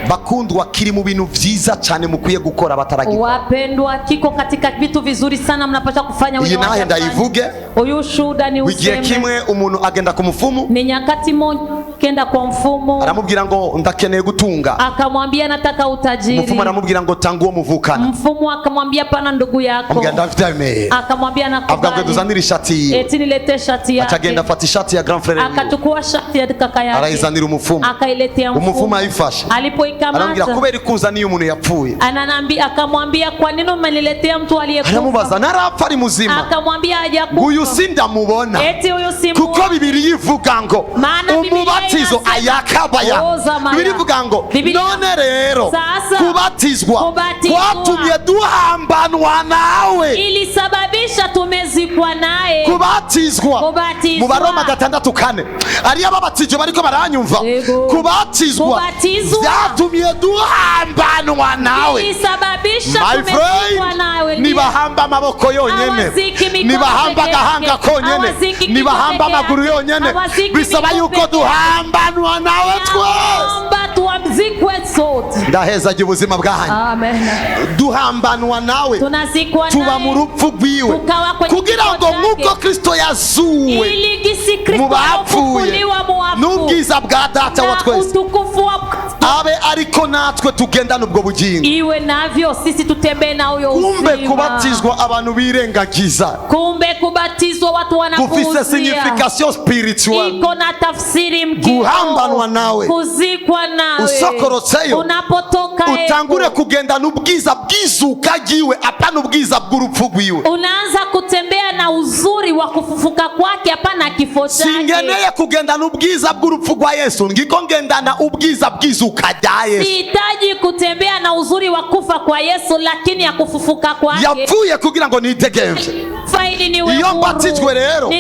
Bakundwa kiri mu bintu vyiza cyane mukwiye gukora bataragikora. Wapendwa kiko katika vitu vizuri sana mnapaswa kufanya wenyewe. Iyi nahe ndayivuge. Uyu shuda ni useme. Wigiye kimwe umuntu agenda ku mfumu. Ni nyakati moja kenda kwa mfumu. Aramubwira ngo ndakeneye gutunga. Akamwambia nataka utajiri. Mfumu aramubwira ngo tanguo muvukana. Mfumu akamwambia pana ndugu yako. Akamwambia nakubali. Avuga ngo tuzanire ishati. Eti nilete shati yake. Akagenda afata ishati ya grand frère. Akachukua shati ya kaka yake. Arayizanira umufumu. Akailetea mfumu. Umufumu ayifashe. Aramubwira kubera ikuzaniye umuntu yapfuye. Ananambia akamwambia kwa nini umeniletea mtu aliyekufa? Aramubaza narapfa ari muzima. Akamwambia hajakufa. Uyu sindamubona. Eti uyu simuona. Kuko Bibiri yivuga ngo umubatizo ayakabaya. Bibiri yivuga ngo none rero kubatizwa kwatumye duhambanwa nawe. Ilisababisha tumezikwa naye. Kubatizwa mu Baroma 6:4 ari ababatije bariko baranyumva. Kubatizwa byatumye duhambanwa nawe. Ilisababisha tumezikwa nawe. Nibahamba amaboko yonyene, nibahamba agahanga konyene, nibahamba amaguru yonyene, bisaba yuko duhambanwa nawe twese. Ndaheza ubuzima bwanyu. Amen. Duhambanwa nawe, tuba mu rupfu rwiwe kugira ngo nk'uko Kristo yazuwe mu bapfuye n'ubwiza bwa Data wa twese abe ariko natwe tugendana ubwo bugingo. Iwe navyo sisi tutembee na huyo uzima. Kumbe kubatizwa abantu birengagiza. Kumbe kubatizwa watu wanapuuzia. Kufise signification spirituelle. Iko na tafsiri mkeo. Guhambanwa nawe. Kuzikwa nawe. Usokorotseyo. Unapotoka utangure kugendana ubwiza bw'izuka ryiwe apana ubwiza bw'urupfu rwiwe. Unaanza kutembea na uzuri wa kufufuka kwake apana kifo chake. Singeneye kugendana ubwiza bw'urupfu rwa Yesu, ngiko ngendana ubwiza bw'izuka rya Yesu. Sihitaji kutembea na uzuri wa kufa kwa Yesu, lakini ya kufufuka kwake. Yapfuye kugira ngo nitegemvye. Iyo mbatijwe rero,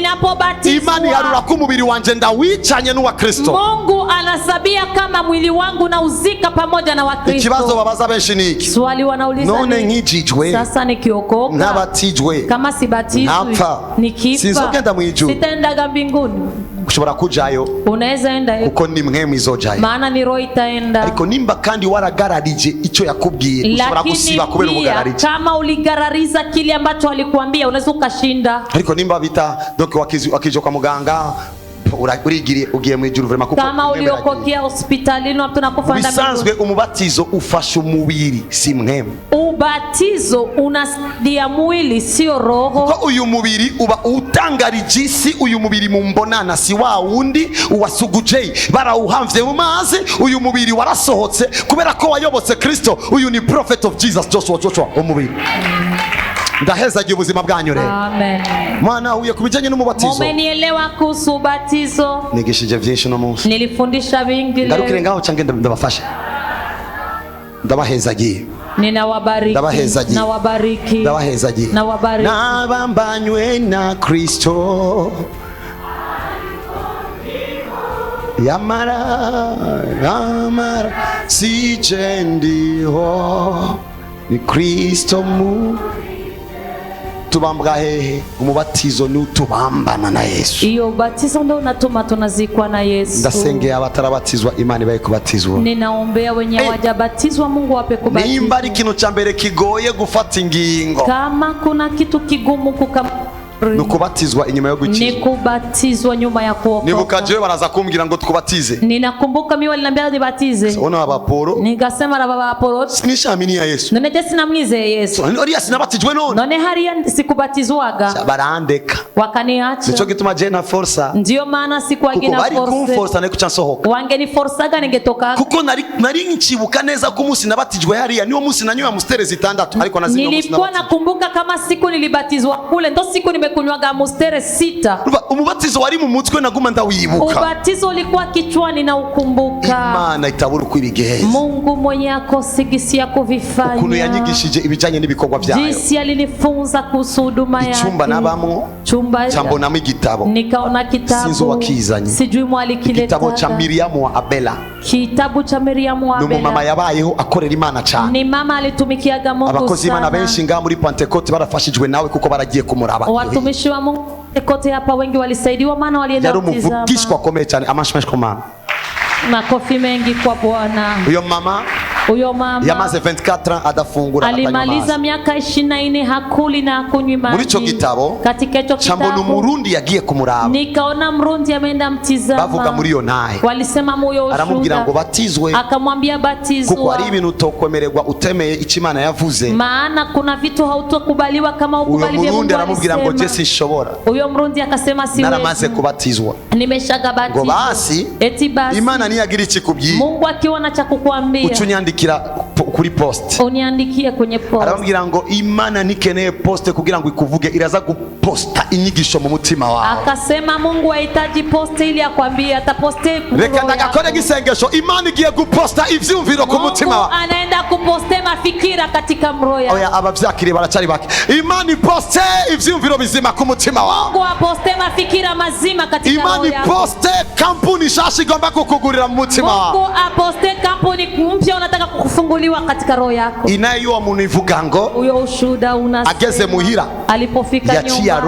Imana yarura ko umubiri wanje ndawicanye n'uwa Kristo. Mungu anasabia kama mwili wangu na uzika pamoja na wa Kristo. Ikibazo babaza benshi niki? Swali wanauliza none nkijijwe. Sasa nikiokoka. Nabatijwe. Kama sibatizwi. Napfa. Nikifa. Sinzogenda mu ijuru. Sitaendaga mbinguni. Ushobora kujayo. Unaweza enda kuko ni Mpwemu izojayo. Maana ni roho itaenda. Ariko nimba kandi waragararije icyo yakubwiye, ushobora gusiba kubera ubugararije. Kama uligarariza kile ambacho alikuambia unaweza ukashinda. Ariko nimba bita donc wakije kwa muganga urigiriye ugiye mu ijuru vrema kuko kama uliokokea hospitalini watu nakufa ndani. Bisanzwe umubatizo ufasha umubiri si Mpwemu. Ubatizo unasaidia mwili sio roho. Kuko uyu mubiri uba utangarije isi, uyu mubiri mumbonana si wa wundi uwasugujei barawuhamvye mu mazi. Uyu mubiri warasohotse kubera ko wayobotse Kristo. Uyu ni prophet of Jesus Joshua umubiri. Ndahezagiye ubuzima bwanyu rero. Amen. Mwana huye kubijanye n'umubatizo. Umenielewa kuhusu ubatizo? Nigishije byinshi no munsi. Nilifundisha vingi leo. Ndarukire ngaho cange ndabafasha. Ndabahezagiye. Ninawabariki. Ndabahezagiye. Nawabariki. Ndabahezagiye. Nawabariki. Nabambanywe na Kristo. Yamara sijendiho ni Kristo mu tubambwa hehe. Umubatizo ni utubambana na Yesu. Iyo ubatizo ndio unatuma tunazikwa na Yesu. Ndasengea abatarabatizwa Imana ibaye kubatizwa. Ninaombea wenye hawajabatizwa Mungu wape kubatizwa. Nimba ari ikintu cya mbere kigoye gufata ingingo. Kama kuna kitu kigumu nukubatizwa inyuma yo gukizwa. Nikubatizwa nyuma ya kuokoka. Nibukaje baraza kumbwira ngo tukubatize. Ninakumbuka mimi waliniambia nibatize. Ona abaporo. Nikasema na baba aporo. Nishamini ya Yesu. None jesi namwize Yesu. None sinabatijwe none. None hariya sikubatizwaga. Barandeka. Wakaniacha. Nicho gituma je na forsa. Ndio maana sikuagina forsa. Kuko bari kumforsa ne kucansohoka. Wangeni forsaga ningetoka. Kuko nari nkibuka neza ko umunsi nabatijwe hariya niwo munsi nanywa mustere zitandatu ariko nazinyo munsi. Nilikuwa nakumbuka kama siku nilibatizwa kule ndo siku nimekunywaga mustere 6. Umubatizo wari mu mutwe naguma ndawibuka. Ubatizo ulikuwa kichwani na ukumbuka. Imana itabura uko ibigeheza. Mungu mwenye akosigisi ya kuvifanya. Ukuntu yanyigishije ibijanye n'ibikorwa byayo. Jinsi alinifunza kuhusu huduma yake. Icyumba nabamwo. Chambo na igitabo. Nikaona kitabu. Sinzo wakizanye. Sijui mwalikileta. Kitabu cha Miriamu wa Abela. Kitabu cha Miriamu wa Abela. Mama yabayeho akorera Imana cyane. Ni mama alitumikiaga Mungu sana. Abakozi Imana benshi nga muri Pentecote barafashijwe nawe kuko baragiye kumuraba. Watumishi wa Mungu kote hapa wengi walisaidiwa maana walienda kutizama. Yari umuvugishwa komeye cyane amashimwe komana. Makofi mengi kwa Bwana. Uyo mama yamaze 24 ans adafungura alimaliza miaka 24 hakuli na hakunywi maji. Muri cyo gitabo katika hicho kitabu chambo n'umurundi yagiye kumuraba. Nikaona mrundi ameenda mtizama. Bavuga muri yo naye. Walisema moyo ushuda. Aramubwira ngo batizwe. Akamwambia batizwa. Kuko ari ibintu utokwemererwa utemeye Imana yavuze. Maana kuna vitu hautokubaliwa kama ukubali vya Mungu. Aramubwira ngo je sinshobora. Uyo mrundi akasema siwezi. Naramaze kubatizwa. Nimeshaga batizwa. Ngo basi eti basi. Imana niyagira ikikubwiye. Mungu akiona cha kukuambia. Ucunyandikira kuri post. Uniandikie kwenye post. Aramubwira ngo Imana nikeneye post kugira ngo ikuvuge iraza guposta inyigisho mu mutima wawe. Akasema Mungu hahitaji post ili akwambie, ataposte. Reka ndagakore gisengesho Imana igiye guposta ivyumviro ku mutima wawe. Anaenda kuposte mafikira katika roho yako. Oya abavyakire baracari bake. Imana iposte ivyumviro bizima ku mutima wawe. Mungu aposte mafikira mazima katika roho yako. Imana iposte kampuni shashi igomba kukugurira mu mutima wawe. Mungu aposte kampuni mpya unataka kufunguliwa katika roho yako. Inayo umuntu ivuga ngo uyo ushuda unasema ageze muhira alipofika nyumba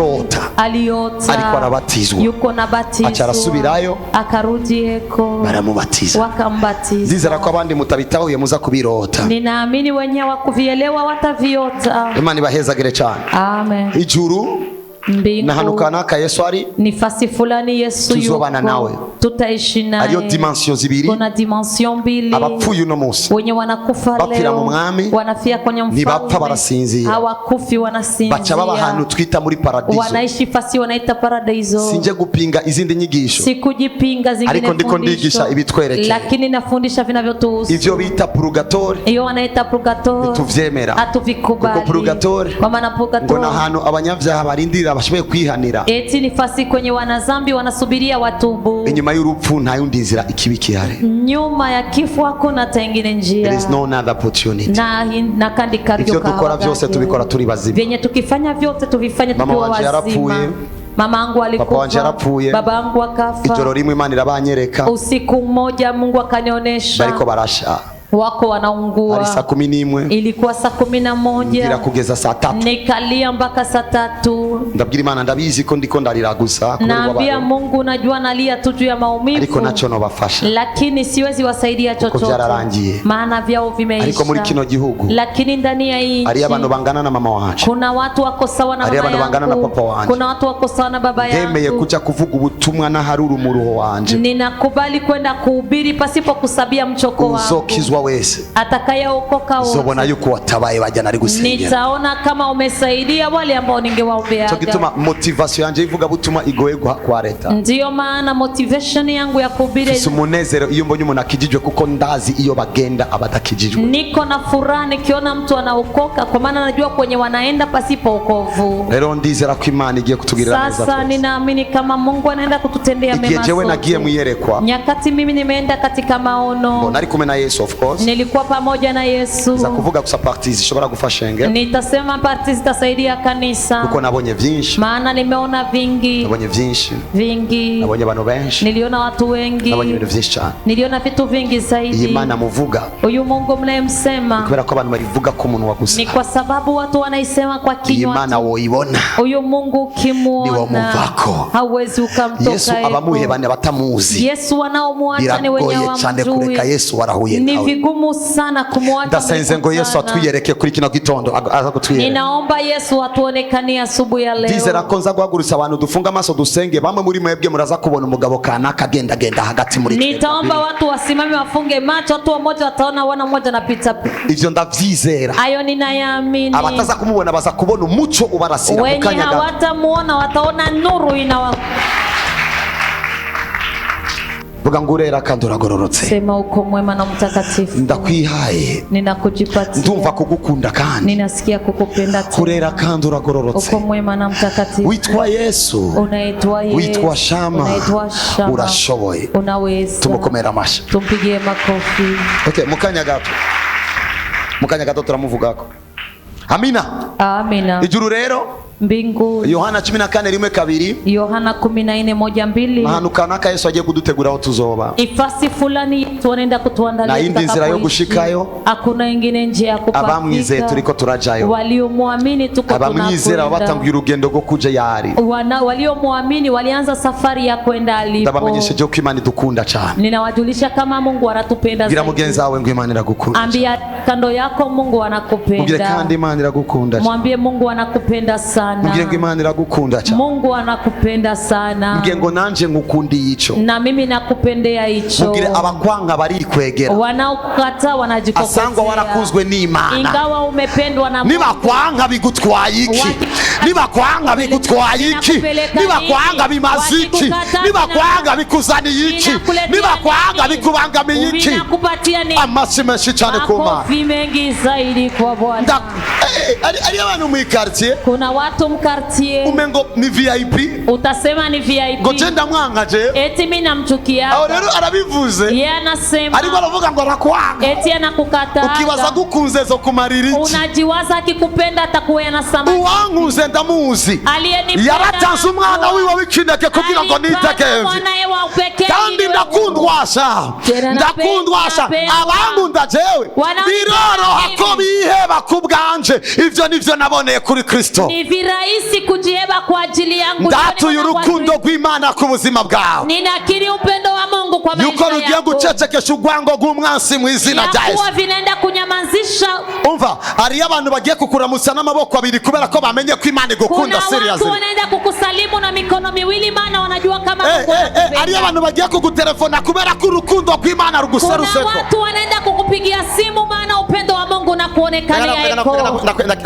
aliota alikuwa anabatizwa yuko nabatizwa acarasubirayo akarudi eko baramubatiza wakambatiza. Ndizera ko abandi mutabitahuye muza kubirota. Ninaamini wenyewe wakuvielewa wataviota. Imana ibahezagire cyane. Amen. Ijuru mbingu na hanuka naka Yesu ari nifasi fulani Yesu tuzobana nawe. tutaishi naye. Ariyo dimension zibiri. Kuna dimension mbili. Abapfuye uno munsi wenye wanakufa bapfira mu leo mwami wanafia kwenye mfalme, ntibapfa barasinzira, hawakufi wanasinzia, baca baba ahantu twita muri paradiso, wanaishi fasi wanaita paradiso. Sinje gupinga izindi nyigisho, sikujipinga zingine, ariko ndiko ndigisha ibitwerekeye, lakini nafundisha vinavyotuhusu. Ivyo bita purgatori, iyo wanaita purgatori tuvyemera, hatuvikubali. Kuko purgatori, kwa maana purgatori ngo nahantu abanyavyaha barindira bashoboye kwihanira, eti ni fasi kwenye wanazambi wanasubiria watubu. Inyuma y'urupfu nta yundi nzira ikibi kihari, nyuma ya kifo hakuna tengine njia, there is no another opportunity. na kandi karyo ivyo dukora vyose tubikora turi bazima, vyenye tukifanya vyote tuvifanye tukiwa wazima. Mama wangu alikufa, baba wangu akafa, ijoro rimwe Imana irabanyereka, usiku mmoja Mungu akanionyesha bariko barasha, wako wanaungua. Saa 11, ilikuwa saa 11 ngira kugeza saa 3, nikalia mpaka saa 3. ndabwira Imana ndabizi ko ndiko ndarira gusa, naambia Mungu najua nalia tu juu ya maumivu, ariko nacho no bafasha, lakini siwezi wasaidia chochote maana vyao vimeisha. Ariko muri kino gihugu, lakini ndani ya hii ari abantu bangana na mama wacu, kuna watu wako sawa na mama yangu, bangana na papa wangu, kuna watu wako sawa na baba yangu. Ndemeye kuja kuvuga ubutumwa na haruru mu ruho wanje, ninakubali kwenda kuhubiri pasipo kusabia mchoko wangu. Uzokizwa wese, atakayeokoka wote, zobona yuko watabaye bajana ari gusengera, nitaona kama umesaidia wale ambao ningewaombea. Cyo gituma motivation yanje ivuga butuma igoye kwa leta, ndio maana motivation yangu ya kuhubiri umunezero iyo mbonye umuntu akijijwe, kuko ndazi iyo bagenda abadakijijwe, niko na furaha nikiona mtu anaokoka, kwa maana najua kwenye wanaenda pasipo wokovu. Rero ndizera ko Imana igiye kutugirira neza. Sasa ninaamini kama Mungu anaenda kututendea mema. Jewe nagiye muyerekwa, nyakati mimi nimeenda katika maono, nari kumwe na Yesu, of course nilikuwa pamoja na Yesu. za kuvuga gusa parties zishobora gufasha ngenge, nitasema parties zitasaidia kanisa, kuko nabonye vyinshi, maana nimeona vingi, nabonye vyinshi vingi, nabonye abantu benshi, niliona watu wengi, nabonye ibintu vyinshi cyane, niliona vitu vingi zaidi. Imana muvuga, uyu Mungu mnayemsema, kubera ko abantu barivuga ko umuntu wagusa, ni kwa sababu watu wanaisema kwa kinywa. Imana woibona, uyu Mungu ukimuona hauwezi ukamtoka. Yesu abamuhebane batamuzi, Yesu wanaomwacha ni wenye wamjui, Yesu warahuye ni vigumu sana kumwacha. Ndasenze ngo Yesu atwiyereke kuri kino gitondo, aza kutwiyereka. Ninaomba Yesu atuonekanie asubuhi ya leo. Ndizera ko nza guhagurutsa abantu dufunga amaso dusenge, bamwe muri mwebwe muraza kubona umugabo kanaka genda hagati muri twebwe. Nitaomba watu wasimame wafunge macho, watu wamoja wataona wana mmoja anapita. Ivyo ndavyizera, ayo ninayaamini. Abataza kumubona baza kubona umuco ubarasira mukanya gato, wenye hawatamuona wataona nuru inawa. Vuga ngo urera kandi uragororotse, sema uko mwema na mtakatifu, ndakwihaye, ninakujipatia, ndumva kugukunda kandi ninasikia kukupenda tena, urera kandi uragororotse, uko mwema na mtakatifu. Witwa Yesu, unaitwa Yesu, witwa Shama, unaitwa Shama, urashoboye, unaweza. Tumukomera amashi, tumpigie makofi. Okay, mukanya gato turamuvugako. Amina, amina. Ijuru rero mbingu, Yohana 14:2, Yohana 14:2, ahantu kanaka Yesu agiye kudutegura aho tuzoba, ifasi fulani tunaenda kutuandalia, na indi nzira yo gushikayo, hakuna ingine njia ya kupafika. Abamwizeye turiko turajayo, waliomwamini tuko tunakwenda, abamwizera batanguye urugendo rwo kuja yari, waliomwamini walianza safari ya kwenda alipo. Ndabamenyesheje ko Imana idukunda cyane, ninawajulisha kama Mungu anatupenda zaidi. Gira mugenzi wawe ngo Imana iragukunda, ambia kando yako Mungu anakupenda, mugire kandi Imana iragukunda, mwambie Mungu anakupenda sana, mugire ngo Imana iragukunda cyane, Mungu anakupenda sana, mugire ngo nanje ngukundi ico, na mimi nakupendea ico, mugire abakwanga bari kwegera, wanaokukataa wanajikokosea, asangwa warakuzwe n'Imana, ingawa umependwa na Mungu. Nibakwanga bigutwaye iki, nibakwanga bigutwaye iki, nibakwanga bimaze iki, nibakwanga bikuzaniye iki, nibakwanga bikubangamiye iki, amasi menshi cyane ku Mana, makofi mengi zaidi kwa Bwana. Ari abantu mu quartier, kuna watu mkartier umengo ni VIP, utasema ni VIP, ngo genda mwangaje, eti mimi namchukia. Aho rero arabivuze, yeye anasema, ariko aravuga ngo arakwanga, eti anakukataa. Ukibaza gukunze zo kumarira iki, unajiwaza akikupenda atakuwa yanasama, uwanguze ndamuzi, yaratanze umwana wiwe w'ikinege kugira ngo nitegenze, kandi ndakundwasha abankunda jewe biroroha ko biheba ku bwanje, ivyo nivyo naboneye kuri Kristo, ni rahisi kujiheba kwa ajili yangu. Ndatuye urukundo rw'Imana ku buzima bwawe. Ninakiri upendo wa Mungu kwa maisha yako. Yuko rugiye gucecekesha urwango rw'umwansi mu izina rya Yesu. Yakuwa vinaenda kunyamazisha. Umva, hari abantu bagiye kukuramutsa n'amaboko abiri kubera ko bamenye ko Imana igukunda seriously. Kuna watu wanaenda kukusalimu na mikono miwili, maana wanajua kama Mungu anakupenda. Hari abantu bagiye kugutelefona kubera ko urukundo rw'Imana ruguseruseko. Kuna watu wanaenda kukupigia simu, maana upendo wa Mungu unakuonekania yako.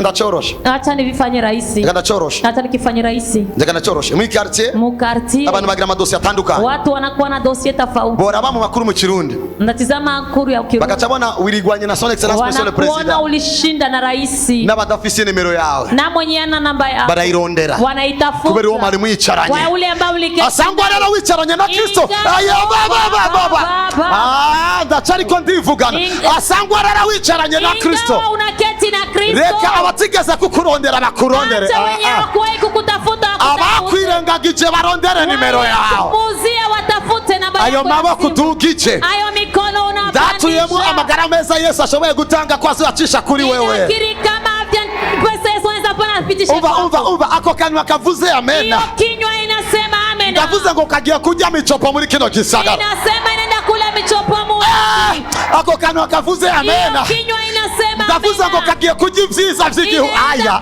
Ndacorosha. Acha nivifanye rahisi. Ndacorosha. Acha nikifanye rahisi. Ndacorosha. Mu quartier abantu bagira amadosi atandukanye. Watu wanakuwa na dossier tofauti. Bora ba mu makuru mu Kirundi. Ndatizama makuru ya Kirundi. Bakacabona wirigwanye na son excellence monsieur le président. Wanakuona ulishinda na raisi. N'abadafise nimero yawe. Na mwenye ana namba yako. Barayirondera. Wanaitafuta. Kubera uwo mari mwicaranye. Kwa ule ambao uliketi. Asangwa rero wicaranye na Kristo. Ayo baba. Ndacari ko ndivugana. Asangwa rero wicaranye na Kristo. Ingawa unaketi na Kristo. Reka abatigeze kukurondera bakurondere. Hata wenyewe hakuwahi kukutafuta. Abakwirengagije barondere nimero yawe. Muzia watafute namba yako. Ayo maboko utugije. Ayo mikono unapandisha. Ndatuyemo amagara meza Yesu ashoboye gutanga kwa acisha kuri wewe. Inakiri kama pesa Yesu anaweza pana pitisha. Umva ako kanwa kavuze amena. Iyo kinywa inasema amena. Ndavuze ngo kagiye kujya micopo muri kino gisagara. Inasema inaenda kula micopo mu. Ako kanwa kavuze amena. Iyo kinywa inasema amena. Ndavuze ngo kagiye kujya ivyiza vy'igihu. Aya.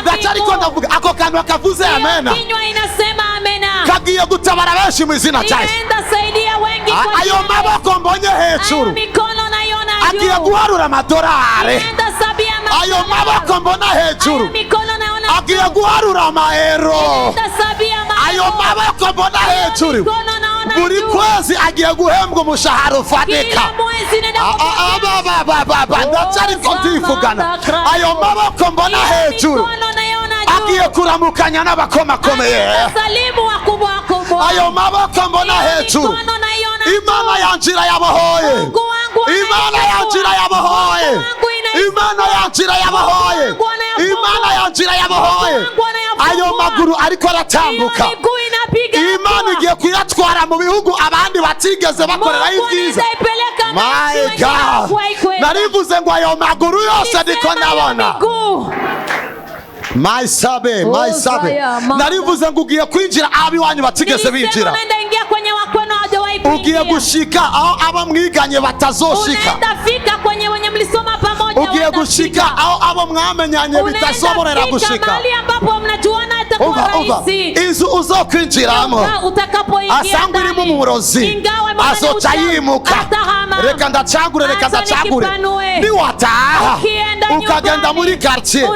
Ndacari ko ndavuga ako kanwa kavuze amena. Iyo kinywa inasema amena. Kagiye gutabara benshi mu izina rya Yesu. Inaenda saidia wengi kwa. Ayo maboko mbonye hejuru. Ayo mikono naiona juu. Agiye guharura amadolari. Inaenda sabia amadolari. Ayo maboko mbona hejuru. Ayo mikono naona juu. Agiye guharura amahero. Inaenda sabia amahero. Ayo maboko mbona hejuru. Buri kwezi agiye guhembwa umushahara ufatika. Kila mwezi nenda kuhembwa. Ndacari ko ndivugana. Ayo maboko mbona hejuru. Agiye kuramukanya n'abakomakomeye. Salimu wakubwa wakubwa. Ayo maboko mbona hejuru. Imana yanjira yabohoye. Imana yanjira yabohoye. Imana yanjira yabohoye. Imana yanjira yabohoye. Ayo maguru ariko aratambuka. Imana igiye kuyatwara mu bihugu abandi batigeze bakorera ibyiza. My God. Narivuze ngo ayo maguru yose ndiko ndabona. My sabe. Narivuze ngo ugiye kwinjira abi wanyu batigeze binjira. Ugiye gushika aho aba mwiganye batazoshika. Ugiye gushika aho abo mwamenyanye bitasoborera gushika. Inzu uzokwinjiramo asangwa irimo umurozi azoca yimuka. Reka ndacagure niwataha ukagenda muri quartier.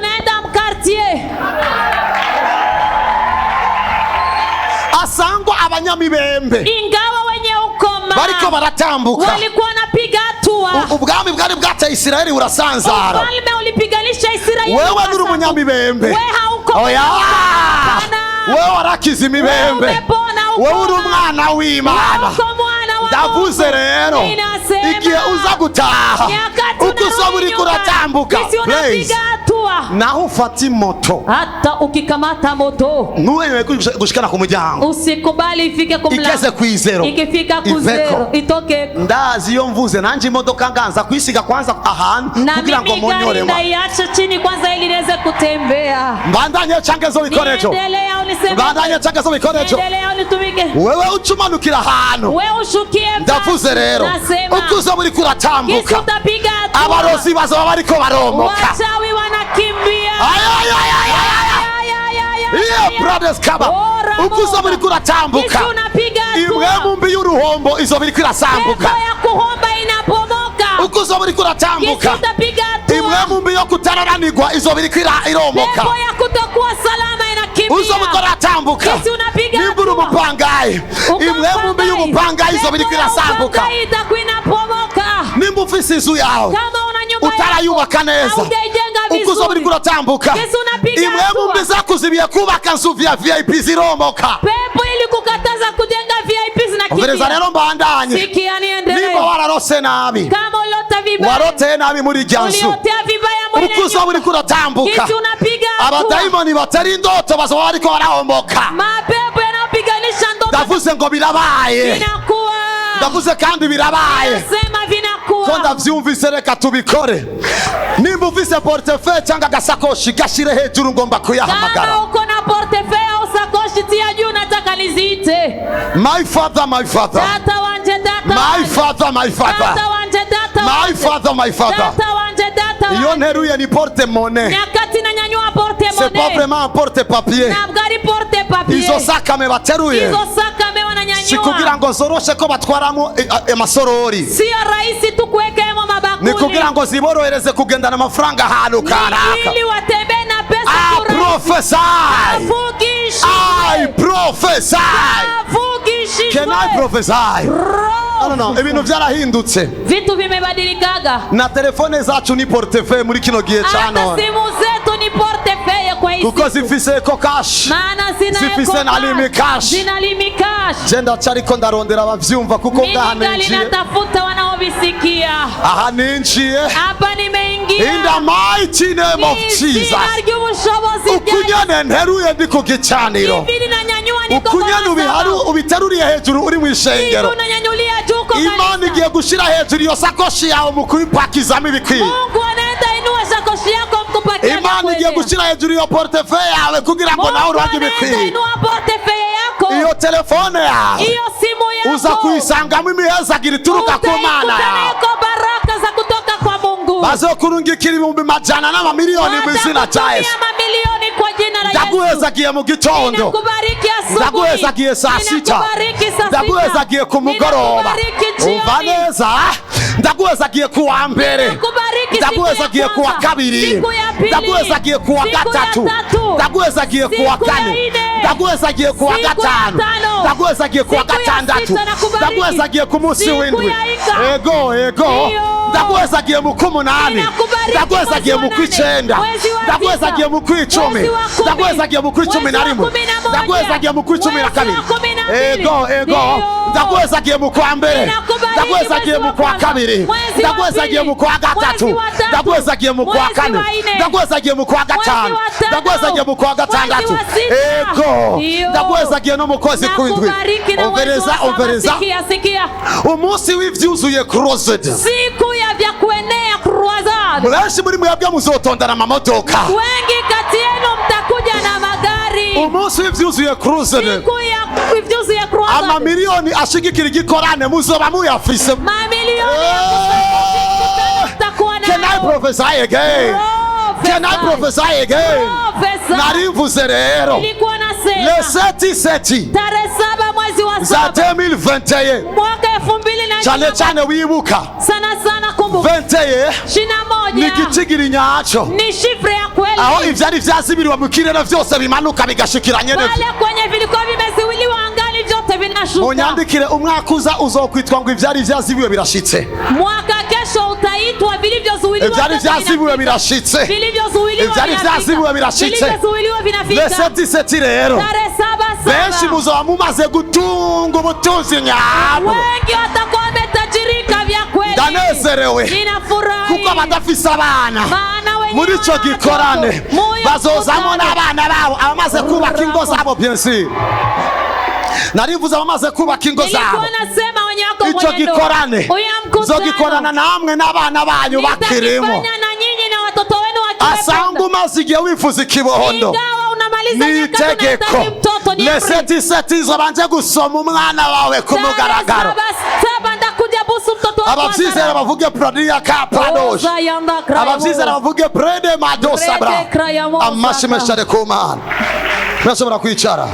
Asangwa abanyamibembe ingawa wenye ukoma bariko baratambuka walikuwa napiga hatua. Ubwami bwari bwateye Isirayeli burasanzara. Ufalme ulipiganisha Isirayeli. Wewe nuri umunyamibembe. Wewe hauko. Oya. Wewe warakiza imibembe. Wewe uri umwana w'Imana. Ndavuze rero igihe uza gutaha uko uri kuratambuka naho ufata moto. Hata ukikamata moto nuwewe gushikana ku muryango usikubali ifike ku mlango. Ikeze kwizero. Ikifika ku zero itoke. Ndazi iyo mvuze nanje imodoka nganza kwisiga kwanza ahantu kugira ngo monyore ma. Ndaiacha chini kwanza ili niweze kutembea. Mbandanye changezo bikorejo. Mbandanye changezo bikorejo. Wewe ucumanukira ahantu. Wewe ushukie. Ndavuze rero ukuzo muri kuratambuka. Abarozi bazaba bariko baromoka. Wachawi wanakimbia. Yeah, brothers kaba. Ukuzo muri kuratambuka. Imwe mumbi y'uruhombo izo biri kirasambuka. Pepo ya kuhomba inapomoka. Ukuzo muri kuratambuka. Imwe mumbi yo kutararanirwa izo biri iromoka. Pepo ya kutokuwa salama inakimbia. Uzo muri kuratambuka. Nimbura umupangayi. Imwe mumbi y'umupangayi izo biri kirasambuka. Nimba ufise inzu yawe utarayubaka neza ukuzo buri kuratambuka. Imwe mumbi zakuzibiye kubaka nzu vya VIP ziromoka. Pepo ili kukataza kujenga VIP zinakimbia. Ongereza rero mbandanye. Sikia niendelee. Nimba wararose nabi. Kama ulota vibaya. Warote nabi muri jansu. Uliotea vibaya muri jansu. Ukuzo buri kuratambuka. Kitu unapiga hatua. Abadaimoni batari indoto bazaba bariko barahomboka. Mapepo yanapiganisha ndoto. Ndavuze ngo birabaye. Vinakuwa. Ndavuze kandi birabaye. Nasema vinakuwa. Ko ndavyumvise reka tubikore. Nimba nimba ufise portefeuille cyangwa gasakoshi gashire hejuru ngomba kuyahamagara. Kama uko na portefeuille au sakoshi tia juu nataka niziite. My father, my father. Tata wanje tata. My father, my father. Tata wanje tata. My father, my father. Tata wanje tata. Iyo nteruye ni porte monnaie. Nyakati na nyanyua porte monnaie. C'est pas vraiment un porte papier. Na gari porte papier. Izo saka me bateruye. Izo saka me wananyanyua. Sikugira ngo zoroshe ko batwaramo amasorori. Sio rahisi tu kuwekemo mabakuli. Nikugira ngo ziborohereze kugendana amafaranga ahantu karaka. Ili watembee na pesa I prophesy. I prophesy. Can I prophesy? No, ibintu byarahindutse. Vitu vimebadilikaga. Na telefone zacu ni portefeuille muri kino gihe cyane. Hata simu zetu ni portefeuille kwa hizi. Kuko zifise ko cash. Maana zifise na limi cash. Zina limi cash. Jenda chariko ndarondera abavyumva kuko ngahanenjiye. Mimi natafuta wanaobisikia. Aha ninjiye. Hapa nimeingia. In the mighty name of Jesus. Ukunyane nteruye ndi ku gicaniro. Ukunyane ubiharu ubiteruriye hejuru uri mu ishengero. Imana igiye gushira hejuru iyo sakoshi yawe mu kubipakizamo ibikwiye. Mungu anaenda inua sakoshi yako mkupakia. Imana igiye gushira hejuru iyo portefeuille yawe kugira ngo nawe urange ibikwiye. Inua portefeuille yako. Iyo telefone yawe. Iyo simu yako. Uza kuyisangamo imihezagiro ituruka ku Mana yawe. Baraka za kutoka kwa Mungu. Bazokurungikira ibihumbi majana n'amamiliyoni mu izina rya Yesu. Ndaguhezagiye mu gitondo. Ndaguhezagiye saa sita. Ndaguhezagiye ku mugoroba. Umva neza. Ndaguhezagiye ku wa mbere. Ndaguhezagiye ku wa kabiri. Ndaguhezagiye ku wa gatatu. Ndaguhezagiye ku wa kane. Ndaguhezagiye ku wa gatanu. Ndaguhezagiye ku wa gatandatu. Ndaguhezagiye ku munsi w'indwi. Ego. Ndaguhezagiye mu k'umunani. Ndaguhezagiye mu kw'icenda. Ndaguhezagiye mu kw'icumi. Ndaguhezagiye mu kw'icumi na rimwe. Ndaguhezagiye mu kw'icumi na kabiri. Ego. Ndaguhezagiye mu kwa mbere. Ndaguhezagiye mu kwa kabiri. Ndaguhezagiye mu kwa gatatu. Ndaguhezagiye mu kwa kane. Ndaguhezagiye mu kwa gatanu. Ndaguhezagiye mu kwa gatandatu. Ego. Ndaguhezagiye no mu kwezi kw'indwi. Umvereza. Umunsi w'ivyuzuye crossed. Siku ya vya kuenea croisade. Benshi muri mwebwe muzotondana amamodoka. Wengi kati yenu mtakuja na magari. Umunsi w'ivyuzuye crossed. Siku ya w'ivyuzuye croisade. Amamiliyoni ashigikira igikorane muzoba muyafise. Mamiliyoni mtakuwa nayo. Can I prophesy again? Can I prophesy again? Narimvuze rero. Nilikuwa nasema. Le 7 tarehe 7 mwezi wa 7 za 2021. Mwaka 2021. Cyane wibuka. Sana kumbuka. 21. 21. Ni gitigiri nyaco. Ni shifre ya kweli. Aho ivyari vyazibiriwa mu kirere vyose bimanuka bigashikira nyene. Wale kwenye vilikuwa vimeziwiliwa angani vyote vinashuka. Munyandikire umwaka uza uzokwitwa ngo ivyari vyazibiwe birashitse. Mwaka kesho utaitwa vilivyozuiliwa. Ivyari vyazibiwe birashitse. Ivyari vyazibiwe birashitse. Vilivyozuiliwa vinafika. Le 7 rero. Tarehe 7. Benshi muzoba mumaze gutunga ubutunzi nyabwo. Wengi watakuwa wametajirika vya kweli. Ndanezerewe. Ninafurahi. Kuko badafise abana. Muri ico gikorane bazozamo n'abana babo abamaze kubaka ingo zabo bien sûr. Narivuze abamaze kubaka ingo zabo. Ico gikorane zogikorana namwe n'abana banyu bakirimo. Asanga umaze igihe wifuza ikibohondo. Nitegeko le 7 izobanje gusoma umwana wawe ku mugaragaro. Abavyizera bavuge pradia kapadosh. Abavyizera bavuge prede madosabra. Amashimeshare ku Mana. Nashobora kwicara.